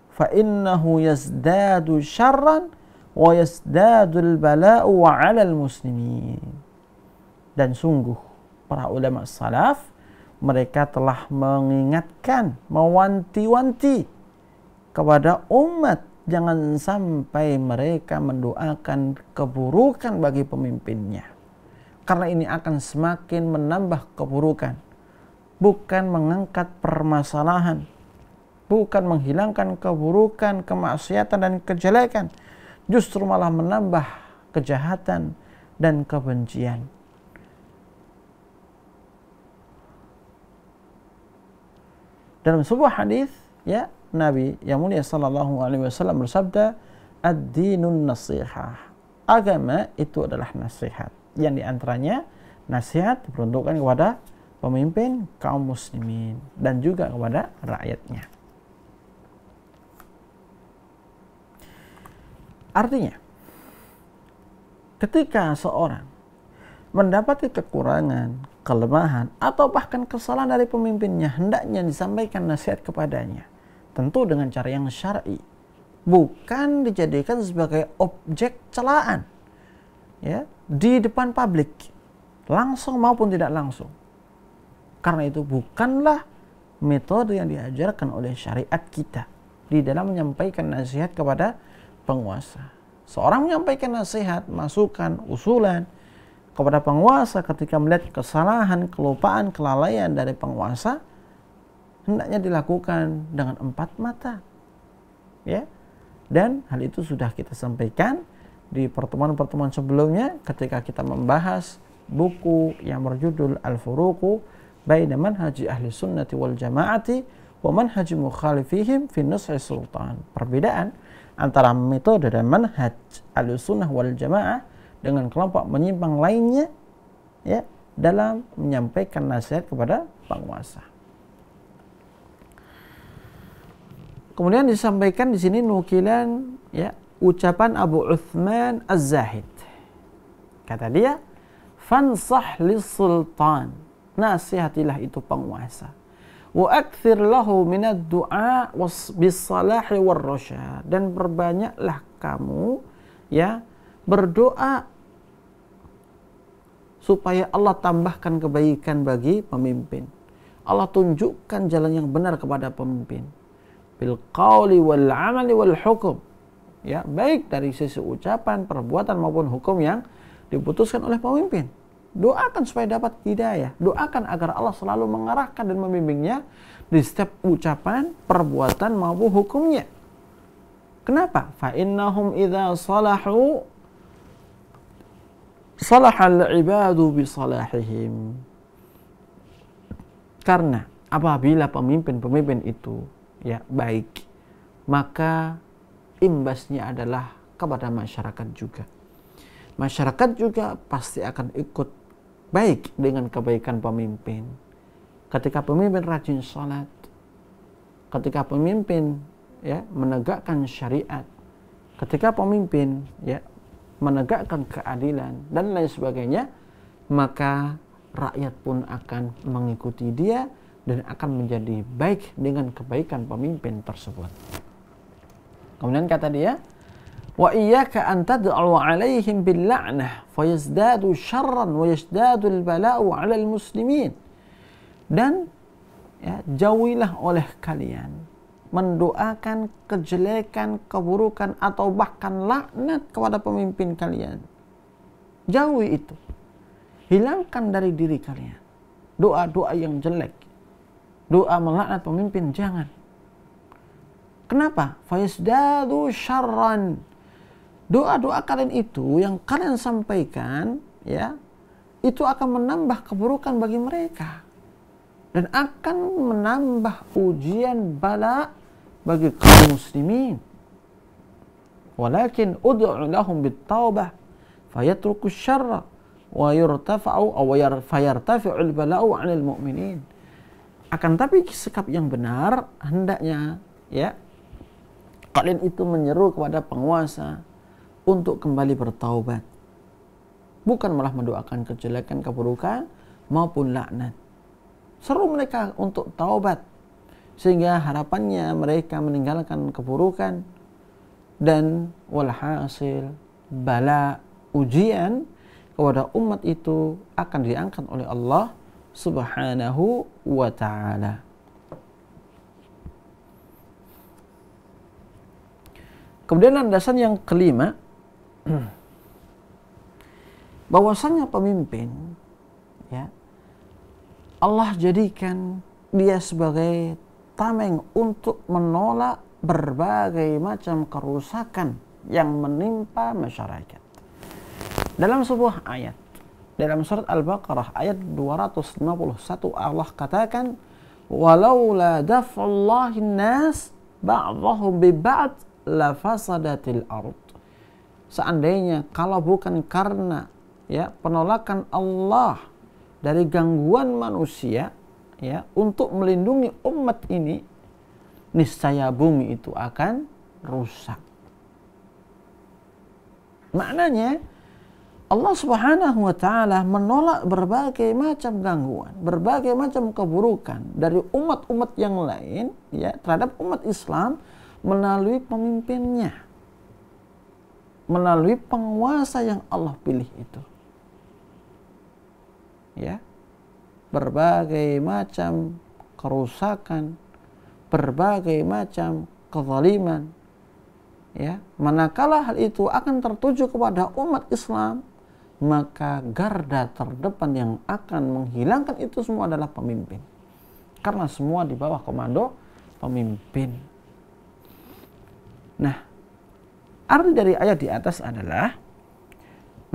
Speaker 2: fa innahu yazdadu syarran wa yazdadu al-bala'u 'ala al-muslimin. Dan sungguh para ulama salaf, mereka telah mengingatkan, mewanti-wanti kepada umat jangan sampai mereka mendoakan keburukan bagi pemimpinnya, karena ini akan semakin menambah keburukan, bukan mengangkat permasalahan, bukan menghilangkan keburukan, kemaksiatan, dan kejelekan, justru malah menambah kejahatan dan kebencian. Dalam sebuah hadis, ya, Nabi yang mulia sallallahu alaihi wasallam bersabda, ad-dinun nasihah. Agama itu adalah nasihat. Yang diantaranya nasihat diperuntukkan kepada pemimpin kaum muslimin dan juga kepada rakyatnya. Artinya, ketika seorang mendapati kekurangan, kelemahan, atau bahkan kesalahan dari pemimpinnya, hendaknya disampaikan nasihat kepadanya. Tentu dengan cara yang syar'i, bukan dijadikan sebagai objek celaan, ya, di depan publik, langsung maupun tidak langsung. Karena itu bukanlah metode yang diajarkan oleh syariat kita di dalam menyampaikan nasihat kepada penguasa. Seorang menyampaikan nasihat, masukan, usulan kepada penguasa ketika melihat kesalahan, kelupaan, kelalaian dari penguasa, hendaknya dilakukan dengan empat mata, ya. Dan hal itu sudah kita sampaikan di pertemuan-pertemuan sebelumnya ketika kita membahas buku yang berjudul Al-Furuqu Baina Manhaji Ahli Sunnati wal Jama'ati wa Manhaji Mukhalifihim fi Nush'i Sultan. Perbedaan antara metode dan manhaj Ahlussunnah wal Jamaah dengan kelompok menyimpang lainnya, ya, dalam menyampaikan nasihat kepada penguasa. Kemudian disampaikan di sini nukilan, ya, ucapan Abu Uthman Az-Zahid. Kata dia, fansah lis-sultan, nasihatilah itu penguasa. Wa akthir lahu minad du'a bis-salahi war-rasyad, dan berbanyaklah kamu, ya, berdoa supaya Allah tambahkan kebaikan bagi pemimpin. Allah tunjukkan jalan yang benar kepada pemimpin. Bil qawli wal amali wal hukum, ya, baik dari sisi ucapan, perbuatan maupun hukum yang diputuskan oleh pemimpin. Doakan supaya dapat hidayah. Doakan agar Allah selalu mengarahkan dan membimbingnya di setiap ucapan, perbuatan maupun hukumnya. Kenapa? Fa innahum idza salahu salahal ibadu bi salahihim. Karena apabila pemimpin-pemimpin itu, ya, baik, maka imbasnya adalah kepada masyarakat juga. Masyarakat juga pasti akan ikut baik dengan kebaikan pemimpin. Ketika pemimpin rajin salat, ketika pemimpin, ya, menegakkan syariat, ketika pemimpin, ya, menegakkan keadilan dan lain sebagainya, maka rakyat pun akan mengikuti dia dan akan menjadi baik dengan kebaikan pemimpin tersebut. Kemudian kata dia, wa iyyaka an tad'u 'alaihim bil la'nah fayazdadu syarran wa yazdadu al bala'u 'alal muslimin. Dan, ya, jauhilah oleh kalian mendoakan kejelekan, keburukan atau bahkan laknat kepada pemimpin kalian. Jauhi itu. Hilangkan dari diri kalian doa-doa yang jelek, doa melaknat pemimpin, jangan. Kenapa? Fayazdadu syarran. Doa-doa kalian itu yang kalian sampaikan, ya, itu akan menambah keburukan bagi mereka dan akan menambah ujian bala bagi kaum muslimin. Walakin ud'u lahum bit-taubah fayatruku syarra wa yurtafa'u aw fayartafi'ul bala'u 'anil mu'minin. Akan tapi sikap yang benar hendaknya, ya, kalian itu menyeru kepada penguasa untuk kembali bertaubat, bukan malah mendoakan kejelekan, keburukan maupun laknat. Seru mereka untuk taubat sehingga harapannya mereka meninggalkan keburukan, dan walhasil bala, ujian kepada umat itu akan diangkat oleh Allah Subhanahu wa ta'ala. Kemudian landasan yang kelima, bahwasannya pemimpin, ya, Allah jadikan dia sebagai tameng untuk menolak berbagai macam kerusakan yang menimpa masyarakat. Dalam sebuah ayat, dalam surat Al-Baqarah ayat 251, Allah katakan, walaula daf'ullahi nas ba'dahum bi ba'd la fasadatil ard. Seandainya kalau bukan karena, ya, penolakan Allah dari gangguan manusia, ya, untuk melindungi umat ini, niscaya bumi itu akan rusak. Maknanya Allah Subhanahu wa ta'ala menolak berbagai macam gangguan, berbagai macam keburukan dari umat-umat yang lain, ya, terhadap umat Islam melalui pemimpinnya, melalui penguasa yang Allah pilih itu. Ya, berbagai macam kerusakan, berbagai macam kezaliman, ya, manakala hal itu akan tertuju kepada umat Islam, maka garda terdepan yang akan menghilangkan itu semua adalah pemimpin, karena semua di bawah komando pemimpin. Nah, arti dari ayat di atas adalah,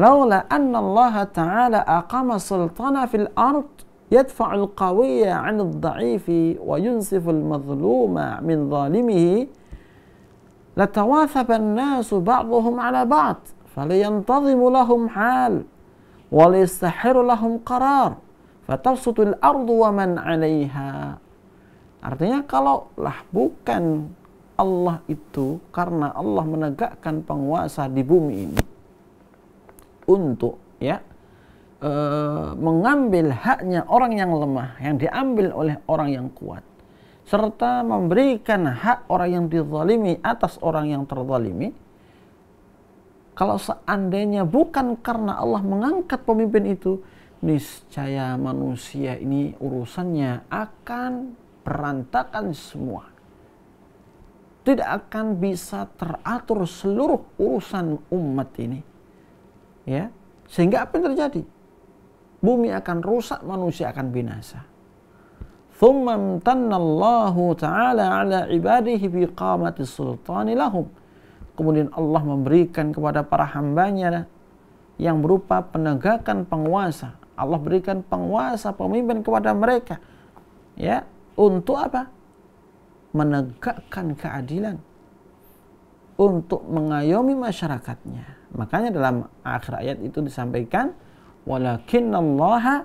Speaker 2: laula anna Allah ta'ala aqama sultana fil ard yadfa'ul qawiyya 'anil dha'ifi wa yunsiful madhluma min zalimihi latawathaban nasu ba'dhum 'ala ba'd falyantazimu lahum hal wa liyastahiru lahum qarar fatafsutul ardu wa man 'alaiha. Artinya kalaulah bukan Allah itu, karena Allah menegakkan penguasa di bumi ini untuk mengambil haknya orang yang lemah yang diambil oleh orang yang kuat, serta memberikan hak orang yang dizalimi atas orang yang terzalimi. Kalau seandainya bukan karena Allah mengangkat pemimpin itu, niscaya manusia ini urusannya akan berantakan semua. Tidak akan bisa teratur seluruh urusan umat ini. Ya, sehingga apa yang terjadi? Bumi akan rusak, manusia akan binasa. Thumma amtannallahu ta'ala ala ibadihi biqamati sultani lahum. Kemudian Allah memberikan kepada para hambanya yang berupa penegakan penguasa. Allah berikan penguasa, pemimpin kepada mereka. Ya, untuk apa? Menegakkan keadilan, untuk mengayomi masyarakatnya. Makanya dalam akhir ayat itu disampaikan, walakinnallaha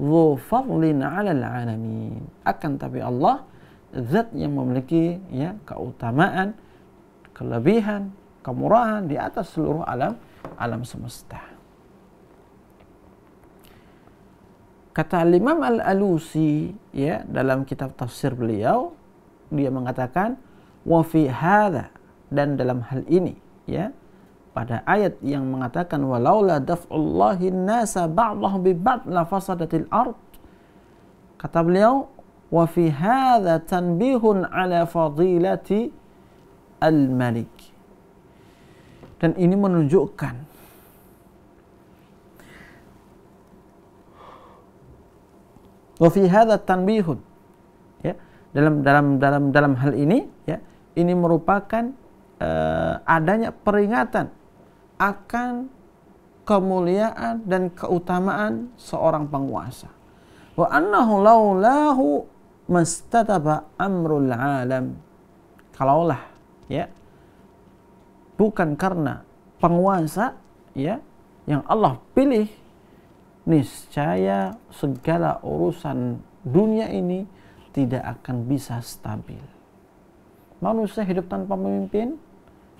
Speaker 2: dzu fadlin 'alal 'alamin. Akan tapi Allah zat yang memiliki keutamaan, kelebihan, kemurahan di atas seluruh alam semesta. Kata Imam Al-Alusi dalam kitab tafsir beliau, dia mengatakan wa fi hadza, dan dalam hal ini pada ayat yang mengatakan walaula daf'ullahi nasa ba'dahum bi ba'd la fasadatil ard, kata beliau wa fi hadza tanbihun ala fadilati al-malik, dan ini menunjukkan wa fi hadza tanbihun, dalam hal ini ini merupakan adanya peringatan akan kemuliaan dan keutamaan seorang penguasa. Wa annahu laulahu mastataba amrul alam. Kalaulah bukan karena penguasa yang Allah pilih, niscaya segala urusan dunia ini tidak akan bisa stabil. Manusia hidup tanpa pemimpin,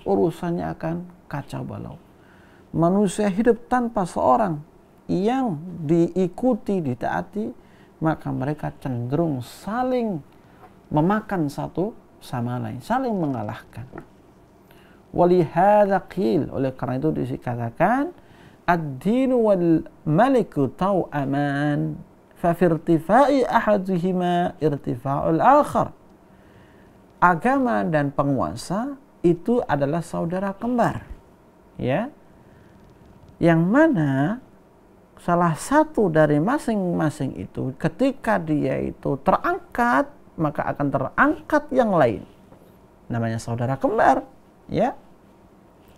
Speaker 2: urusannya akan kacau balau. Manusia hidup tanpa seorang yang diikuti, ditaati, maka mereka cenderung saling memakan satu sama lain, saling mengalahkan. Walihadza qil, oleh karena itu dikatakan ad-dinu wal maliku tau'aman fa fi irtifai ahadihima irtifa'ul akhar. Agama dan penguasa itu adalah saudara kembar, yang mana salah satu dari masing-masing itu ketika dia itu terangkat, maka akan terangkat yang lain, namanya saudara kembar.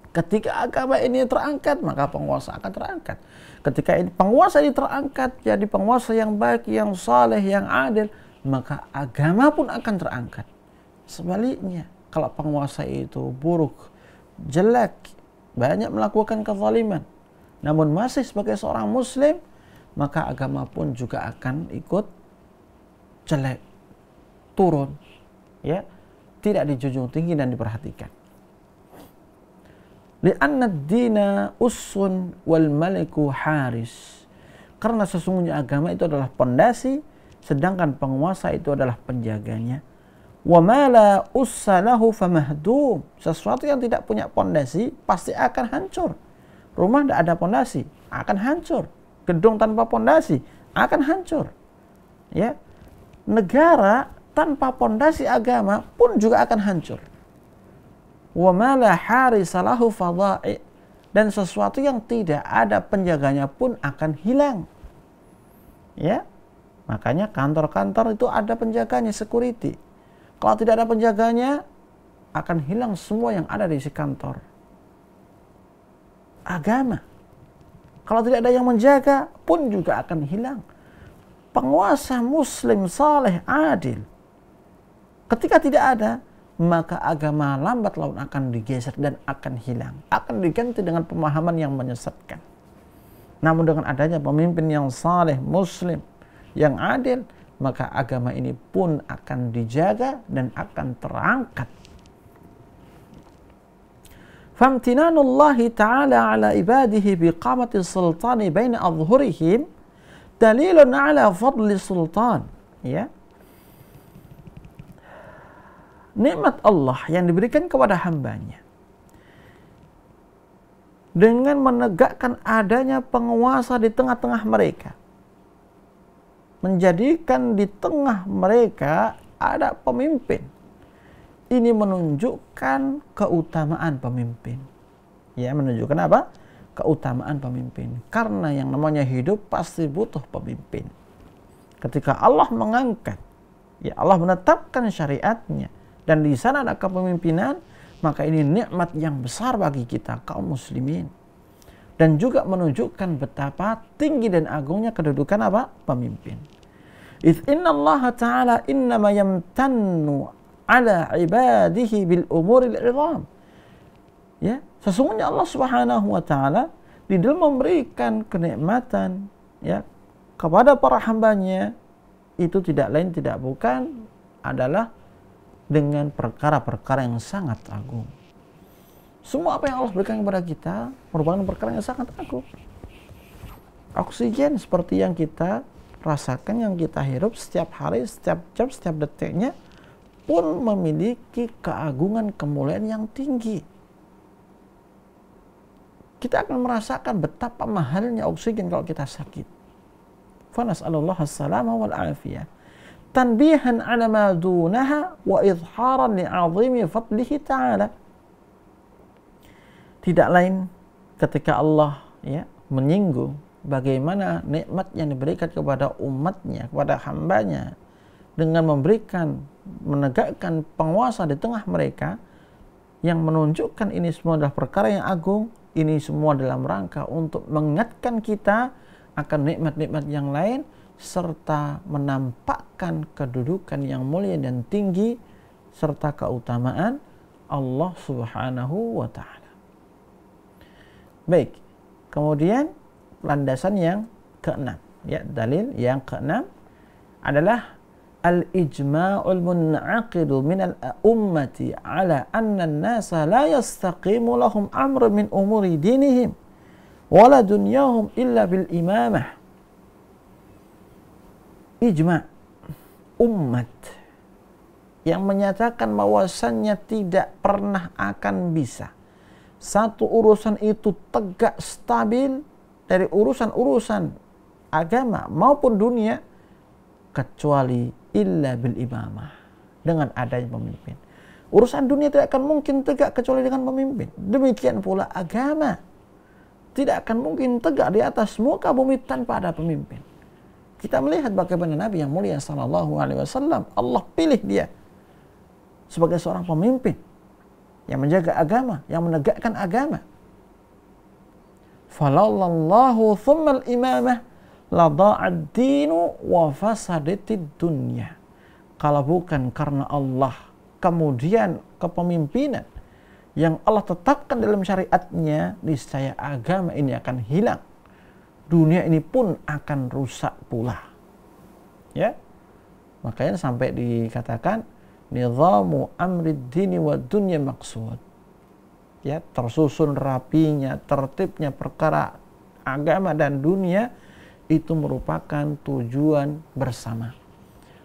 Speaker 2: Ketika agama ini terangkat, maka penguasa akan terangkat. Ketika penguasa ini terangkat jadi penguasa yang baik, yang saleh, yang adil, maka agama pun akan terangkat. Sebaliknya, kalau penguasa itu buruk, jelek, banyak melakukan kezaliman, namun masih sebagai seorang muslim, maka agama pun juga akan ikut jelek, turun, tidak dijunjung tinggi dan diperhatikan. Li'anna ad-dina ussun wal maliku haris. Karena sesungguhnya agama itu adalah pondasi, sedangkan penguasa itu adalah penjaganya. Wa ma la ussa lahu famahdum. Sesuatu yang tidak punya pondasi pasti akan hancur. Rumah tidak ada pondasi akan hancur. Gedung tanpa pondasi akan hancur. Negara tanpa pondasi agama pun juga akan hancur. Wa ma la harisa lahu fadha'i, dan sesuatu yang tidak ada penjaganya pun akan hilang. Makanya kantor-kantor itu ada penjaganya, security. Kalau tidak ada penjaganya, akan hilang semua yang ada di isi kantor. Agama, kalau tidak ada yang menjaga, pun juga akan hilang. Penguasa muslim, saleh, adil, ketika tidak ada, maka agama lambat laun akan digeser dan akan hilang, akan diganti dengan pemahaman yang menyesatkan. Namun dengan adanya pemimpin yang saleh, muslim, yang adil, maka agama ini pun akan dijaga dan akan terangkat. Famtinanullahi ta'ala ala ibadihi biqamati sultani baina adhhurihim dalilun ala fadli sultan. Ya. Nikmat Allah yang diberikan kepada hambanya dengan menegakkan adanya penguasa di tengah-tengah mereka, menjadikan di tengah mereka ada pemimpin. Ini menunjukkan keutamaan pemimpin. Ya, menunjukkan apa? Keutamaan pemimpin. Karena yang namanya hidup pasti butuh pemimpin. Ketika Allah mengangkat, ya Allah menetapkan syariatnya, dan di sana ada kepemimpinan, maka ini nikmat yang besar bagi kita kaum muslimin. Dan juga menunjukkan betapa tinggi dan agungnya kedudukan apa? Pemimpin. Inna Allah Ta'ala innama yamtannu ala ibadihi bil umuril izam. Ya, sesungguhnya Allah Subhanahu wa taala di dalam memberikan kenikmatan ya kepada para hambanya itu tidak lain tidak bukan adalah dengan perkara-perkara yang sangat agung. Semua apa yang Allah berikan kepada kita merupakan perkara yang sangat agung. Oksigen seperti yang kita rasakan, yang kita hirup setiap hari, setiap jam, setiap detiknya pun memiliki keagungan kemuliaan yang tinggi. Kita akan merasakan betapa mahalnya oksigen kalau kita sakit. Fa nas'alullah as-salama wal afiyah. Tanbihan ala ma dunaha wa izharan li'azimi fadlihi ta'ala. Tidak lain ketika Allah ya menyinggung bagaimana nikmat yang diberikan kepada umatnya, kepada hambanya, dengan memberikan, menegakkan penguasa di tengah mereka, yang menunjukkan ini semua adalah perkara yang agung. Ini semua dalam rangka untuk mengingatkan kita akan nikmat-nikmat yang lain, serta menampakkan kedudukan yang mulia dan tinggi, serta keutamaan Allah Subhanahu wa ta'ala. Baik, kemudian landasan yang keenam, ya, dalil yang keenam adalah al-ijma'ul mun'aqidu minal ummati ala anna an-nasa la yastaqimu lahum amr min umuri dinihim wala dunyahum illa bil imamah. Ijma' umat yang menyatakan bahwasannya tidak pernah akan bisa satu urusan itu tegak stabil dari urusan-urusan agama maupun dunia kecuali illa bil imamah, dengan adanya pemimpin. Urusan dunia tidak akan mungkin tegak kecuali dengan pemimpin. Demikian pula agama tidak akan mungkin tegak di atas muka bumi tanpa ada pemimpin. Kita melihat bagaimana Nabi yang mulia sallallahu alaihi wasallam, Allah pilih dia sebagai seorang pemimpin yang menjaga agama, yang menegakkan agama. Falallahu thummal imamah la da'ad dinu wa fasaditid dunya. Kalau bukan karena Allah, kemudian kepemimpinan yang Allah tetapkan dalam syariatnya, niscaya agama ini akan hilang. Dunia ini pun akan rusak pula. Ya. Makanya sampai dikatakan nizamu amrid dini wa dunya maksud. Ya, tersusun rapinya, tertibnya perkara agama dan dunia itu merupakan tujuan bersama.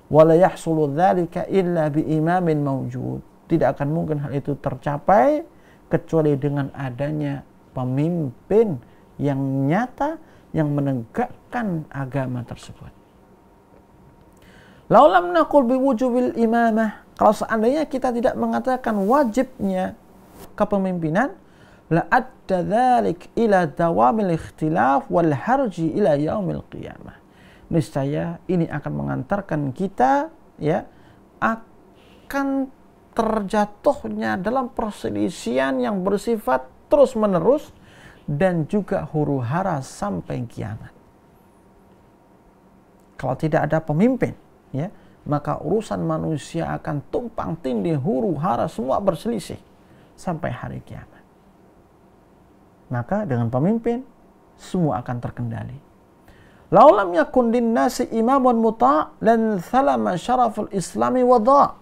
Speaker 2: Wala yahsulu dzalika illa bi imamin mawjud. Tidak akan mungkin hal itu tercapai kecuali dengan adanya pemimpin yang nyata yang menegakkan agama tersebut. Lau lam naqul biwujubil imamah, kalau seandainya kita tidak mengatakan wajibnya kepemimpinan, la adda dzalik ila dawamil ikhtilaf wal harji ila yaumil qiyamah. Niscaya ini akan mengantarkan kita ya akan terjatuhnya dalam perselisihan yang bersifat terus-menerus dan juga huru-hara sampai kiamat. Kalau tidak ada pemimpin ya, maka urusan manusia akan tumpang tindih, huru hara, semua berselisih sampai hari kiamat. Maka dengan pemimpin semua akan terkendali. Lau lam yakun linnasi imamun muta' lan thalama syaraful islami wada'.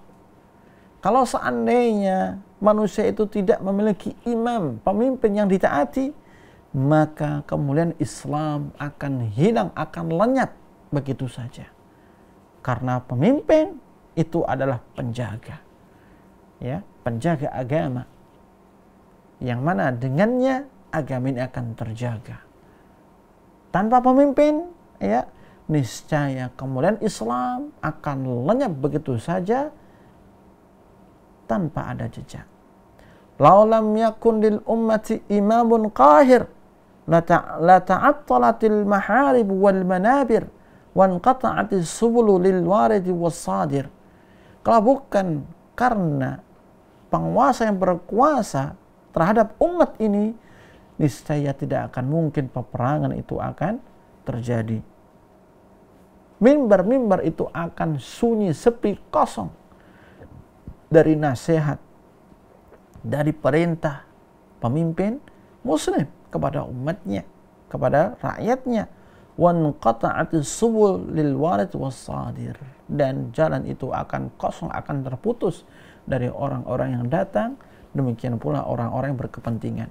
Speaker 2: Kalau seandainya manusia itu tidak memiliki imam, pemimpin yang ditaati, maka kemuliaan Islam akan hilang, akan lenyap begitu saja. Karena pemimpin itu adalah penjaga, ya, penjaga agama, yang mana dengannya agama ini akan terjaga. Tanpa pemimpin, ya, niscaya kemuliaan Islam akan lenyap begitu saja tanpa ada jejak. Lau lam yakun lil ummati imamun qahir la ta'attalatil maharib wal manabir wan qata'atis subulu lil warid was sadir. Kalau bukan karena penguasa yang berkuasa terhadap umat ini, niscaya tidak akan mungkin peperangan itu akan terjadi. Mimbar-mimbar itu akan sunyi, sepi, kosong dari nasihat, dari perintah pemimpin muslim kepada umatnya, kepada rakyatnya. Wan qata'atis subul lil warid was sadir, dan jalan itu akan kosong, akan terputus dari orang-orang yang datang, demikian pula orang-orang yang berkepentingan.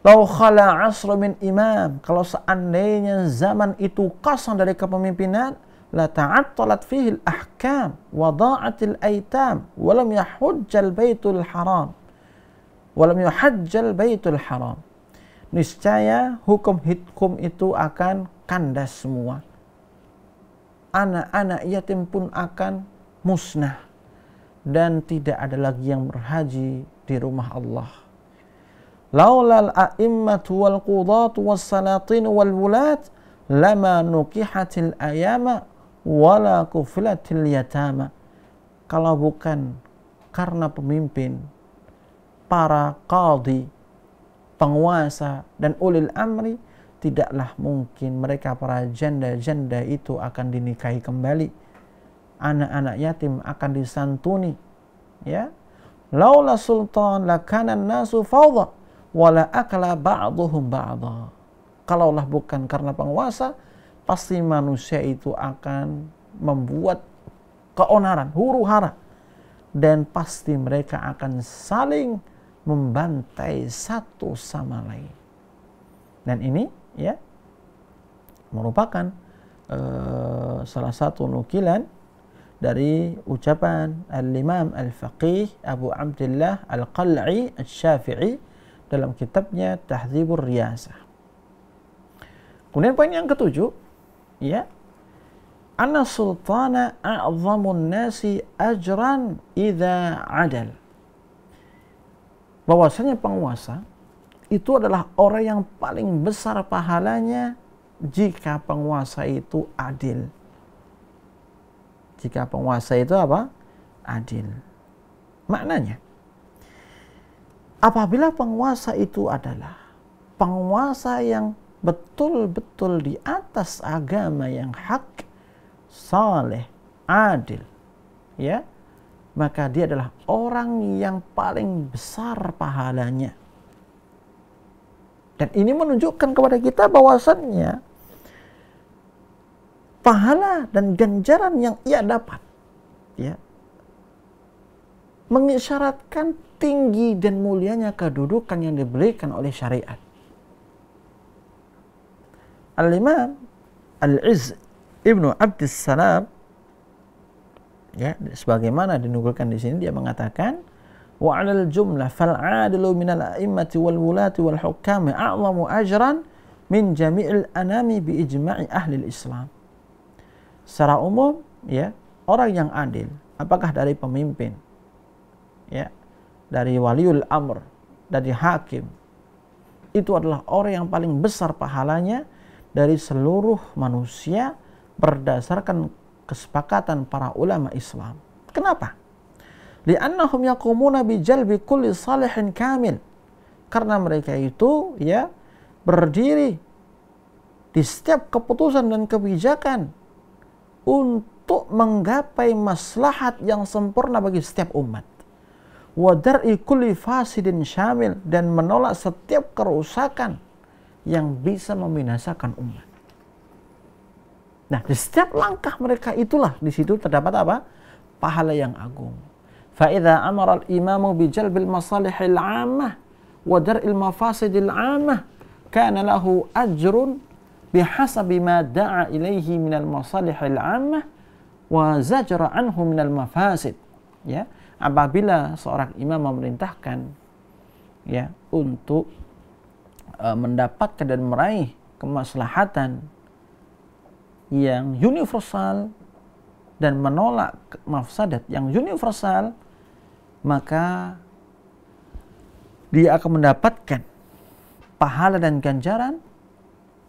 Speaker 2: Lau khala asr min imam, kalau seandainya zaman itu kosong dari kepemimpinan, la ta'attalat fihi al-ahkam wa dha'atil aitam wa lam yahujjal baitul haram wa lam yuhajjal baitul haram. Niscaya hukum itu akan kandas semua. Anak-anak yatim pun akan musnah dan tidak ada lagi yang berhaji di rumah Allah. Laulal a'immatu wal qudatu was salatin wal wulat lama nukihatil ayama wala kufilatil yatama. Kalau bukan karena pemimpin, para qadhi, penguasa dan ulil amri, tidaklah mungkin mereka para janda-janda itu akan dinikahi kembali. Anak-anak yatim akan disantuni, ya. Laula sultan lakana nasu fawdha wala akala ba'dhum ba'dha. Kalaulah bukan karena penguasa, pasti manusia itu akan membuat keonaran, huru-hara, dan pasti mereka akan saling membantai satu sama lain. Dan ini, ya, merupakan salah satu nukilan dari ucapan al-Imam al-Faqih Abu Abdullah al-Qal'i al-Syafi'i dalam kitabnya Tahdzibur Riyasah. Kemudian poin yang ketujuh, ya, anna sultana a'zamun nasi ajran idza adal. Bahwasanya penguasa itu adalah orang yang paling besar pahalanya jika penguasa itu adil. Jika penguasa itu apa? Adil. Maknanya, apabila penguasa itu adalah penguasa yang betul-betul di atas agama yang hak, saleh, adil, ya, maka dia adalah orang yang paling besar pahalanya. Dan ini menunjukkan kepada kita bahwasannya pahala dan ganjaran yang ia dapat, ya, mengisyaratkan tinggi dan mulianya kedudukan yang diberikan oleh syariat. Al-Imam Al-Izz Ibnu Abdissalam, ya, sebagaimana dinukilkan di sini, dia mengatakan, wa 'alal jumlah fal 'adilu minal a'immati wal wulati wal hukami a'zamu ajran min jami'il anami bi ijma'i ahli Islam. Secara umum, ya, orang yang adil, apakah dari pemimpin, ya, dari waliul amr, dari hakim, itu adalah orang yang paling besar pahalanya dari seluruh manusia berdasarkan kesepakatan para ulama Islam. Kenapa? Li'annahum yaqumuna bi jalbi kulli salihin kamil. Karena mereka itu, ya, berdiri di setiap keputusan dan kebijakan untuk menggapai maslahat yang sempurna bagi setiap umat. Wa dar'i kulli fasidin syamil, dan menolak setiap kerusakan yang bisa membinasakan umat. Nah, di setiap langkah mereka itulah di situ terdapat apa? Pahala yang agung. Fa idza amara al-imamu bi jalbil masalihil 'ammah wa dar'il mafasidil 'ammah kana lahu ajrun bihasabi ma da'a ilaihi minal masalihil 'ammah wa zajara anhu minal mafasid. Ya, apabila seorang imam memerintahkan ya untuk mendapatkan dan meraih kemaslahatan yang universal dan menolak mafsadat yang universal, maka dia akan mendapatkan pahala dan ganjaran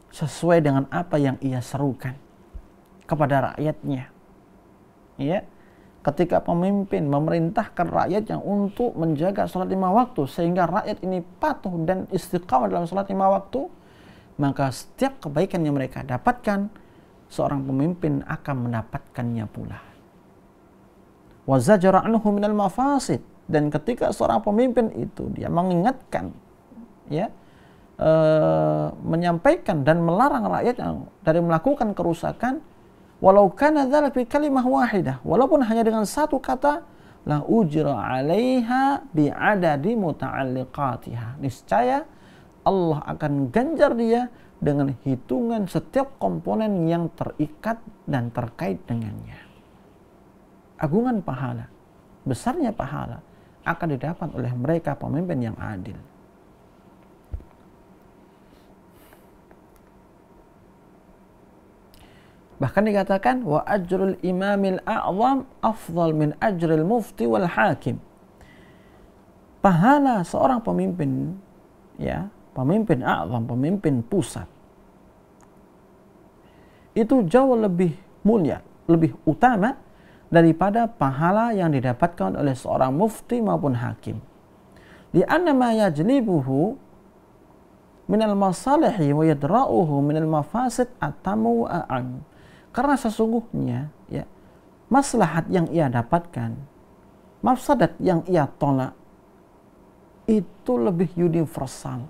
Speaker 2: sesuai dengan apa yang ia serukan kepada rakyatnya. Ya, ketika pemimpin memerintahkan rakyatnya untuk menjaga sholat 5 waktu sehingga rakyat ini patuh dan istiqamah dalam sholat 5 waktu, maka setiap kebaikan yang mereka dapatkan, seorang pemimpin akan mendapatkannya pula. Wa zajara anhu minal mafasid, dan ketika seorang pemimpin itu dia mengingatkan, ya, menyampaikan dan melarang rakyat dari melakukan kerusakan, walau kana dzalik bi kalimah wahidah, walaupun hanya dengan satu kata, la ujra 'alaiha bi adadi muta'alliqatiha, niscaya Allah akan ganjar dia dengan hitungan setiap komponen yang terikat dan terkait dengannya. Agungan pahala, besarnya pahala akan didapat oleh mereka pemimpin yang adil. Bahkan dikatakan wa ajrul imamil a'zam afdal min ajril mufti wal hakim. Pahala seorang pemimpin, ya, pemimpin a'zam, pemimpin pusat, itu jauh lebih mulia, lebih utama daripada pahala yang didapatkan oleh seorang mufti maupun hakim. Li'anna ma yajlibuhu minal masalihi wa yadra'uhu minal mafasid atamu a'am. Karena sesungguhnya, ya, maslahat yang ia dapatkan, mafsadat yang ia tolak, itu lebih universal.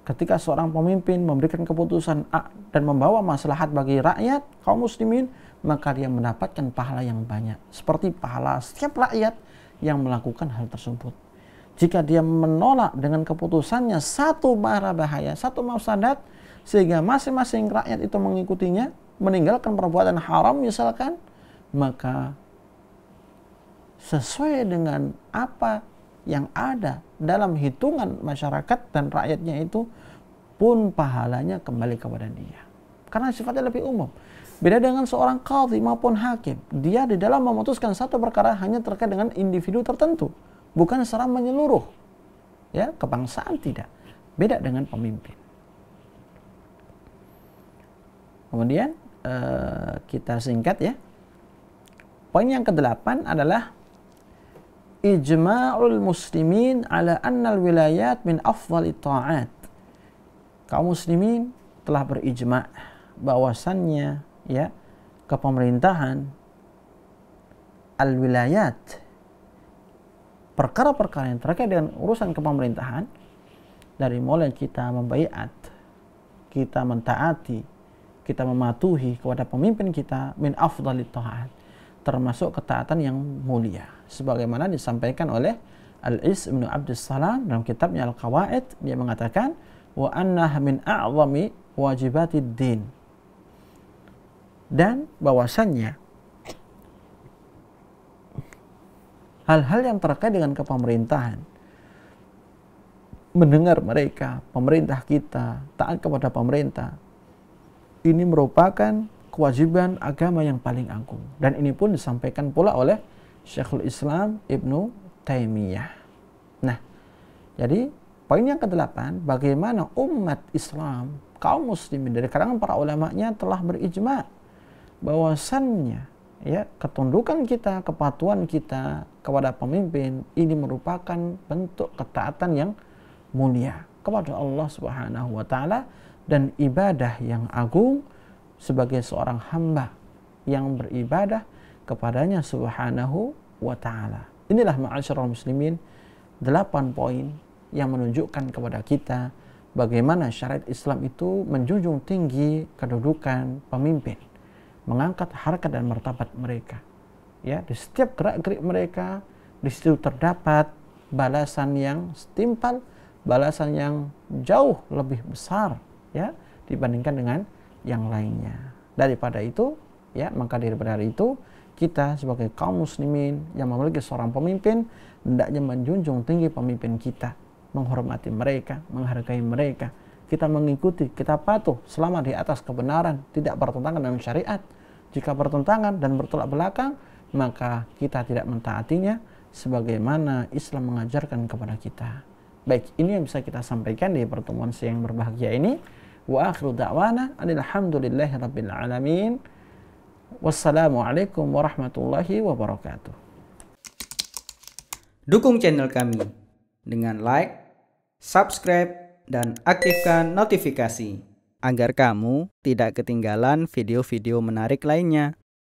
Speaker 2: Ketika seorang pemimpin memberikan keputusan A dan membawa maslahat bagi rakyat, kaum muslimin, maka dia mendapatkan pahala yang banyak. Seperti pahala setiap rakyat yang melakukan hal tersebut. Jika dia menolak dengan keputusannya satu mara bahaya, satu mafsadat, sehingga masing-masing rakyat itu mengikutinya, meninggalkan perbuatan haram misalkan, maka sesuai dengan apa yang ada dalam hitungan masyarakat dan rakyatnya itu pun pahalanya kembali kepada dia. Karena sifatnya lebih umum. Beda dengan seorang qadhi maupun hakim. Dia di dalam memutuskan satu perkara hanya terkait dengan individu tertentu, bukan secara menyeluruh. Ya, kebangsaan tidak. Beda dengan pemimpin. Kemudian kita singkat ya. Poin yang ke-8 adalah ijma'ul muslimin ala annal wilayat min afdhalit ta'at. Kaum muslimin telah berijma' bahwasannya, ya, kepemerintahan, al-wilayat, perkara-perkara yang terkait dengan urusan kepemerintahan, dari mulai kita membaiat, kita mentaati, kita mematuhi kepada pemimpin kita, min afdhalit ta'at, termasuk ketaatan yang mulia, sebagaimana disampaikan oleh Al-Is bin Abdus Salam dalam kitabnya Al-Qawaid. Dia mengatakan wa annah min a'zami wajibatid din, dan bahwasannya hal-hal yang terkait dengan kepemerintahan, mendengar mereka, pemerintah kita, taat kepada pemerintah, ini merupakan kewajiban agama yang paling agung. Dan ini pun disampaikan pula oleh Syekhul Islam Ibnu Taimiyah. Nah, jadi poin yang ke-8, bagaimana umat Islam, kaum muslimin dari kalangan para ulamanya telah berijma' bahwasannya, ya, ketundukan kita, kepatuhan kita kepada pemimpin ini merupakan bentuk ketaatan yang mulia kepada Allah Subhanahu wa taala dan ibadah yang agung, sebagai seorang hamba yang beribadah kepadanya subhanahu wa ta'ala. Inilah ma'asyiral muslimin 8 poin yang menunjukkan kepada kita bagaimana syariat Islam itu menjunjung tinggi kedudukan pemimpin, mengangkat harkat dan martabat mereka. Ya, di setiap gerak-gerik mereka di situ terdapat balasan yang setimpal, balasan yang jauh lebih besar ya dibandingkan dengan yang lainnya. Daripada itu, ya, maka daripada itu kita sebagai kaum muslimin yang memiliki seorang pemimpin hendaknya menjunjung tinggi pemimpin kita, menghormati mereka, menghargai mereka. Kita mengikuti, kita patuh selama di atas kebenaran, tidak bertentangan dengan syariat. Jika bertentangan dan bertolak belakang, maka kita tidak mentaatinya sebagaimana Islam mengajarkan kepada kita. Baik, ini yang bisa kita sampaikan di pertemuan siang berbahagia ini. Wa akhiru da'wana alhamdulillahi rabbil alamin. Wassalamualaikum warahmatullahi wabarakatuh.
Speaker 3: Dukung channel kami dengan like, subscribe, dan aktifkan notifikasi agar kamu tidak ketinggalan video-video menarik lainnya.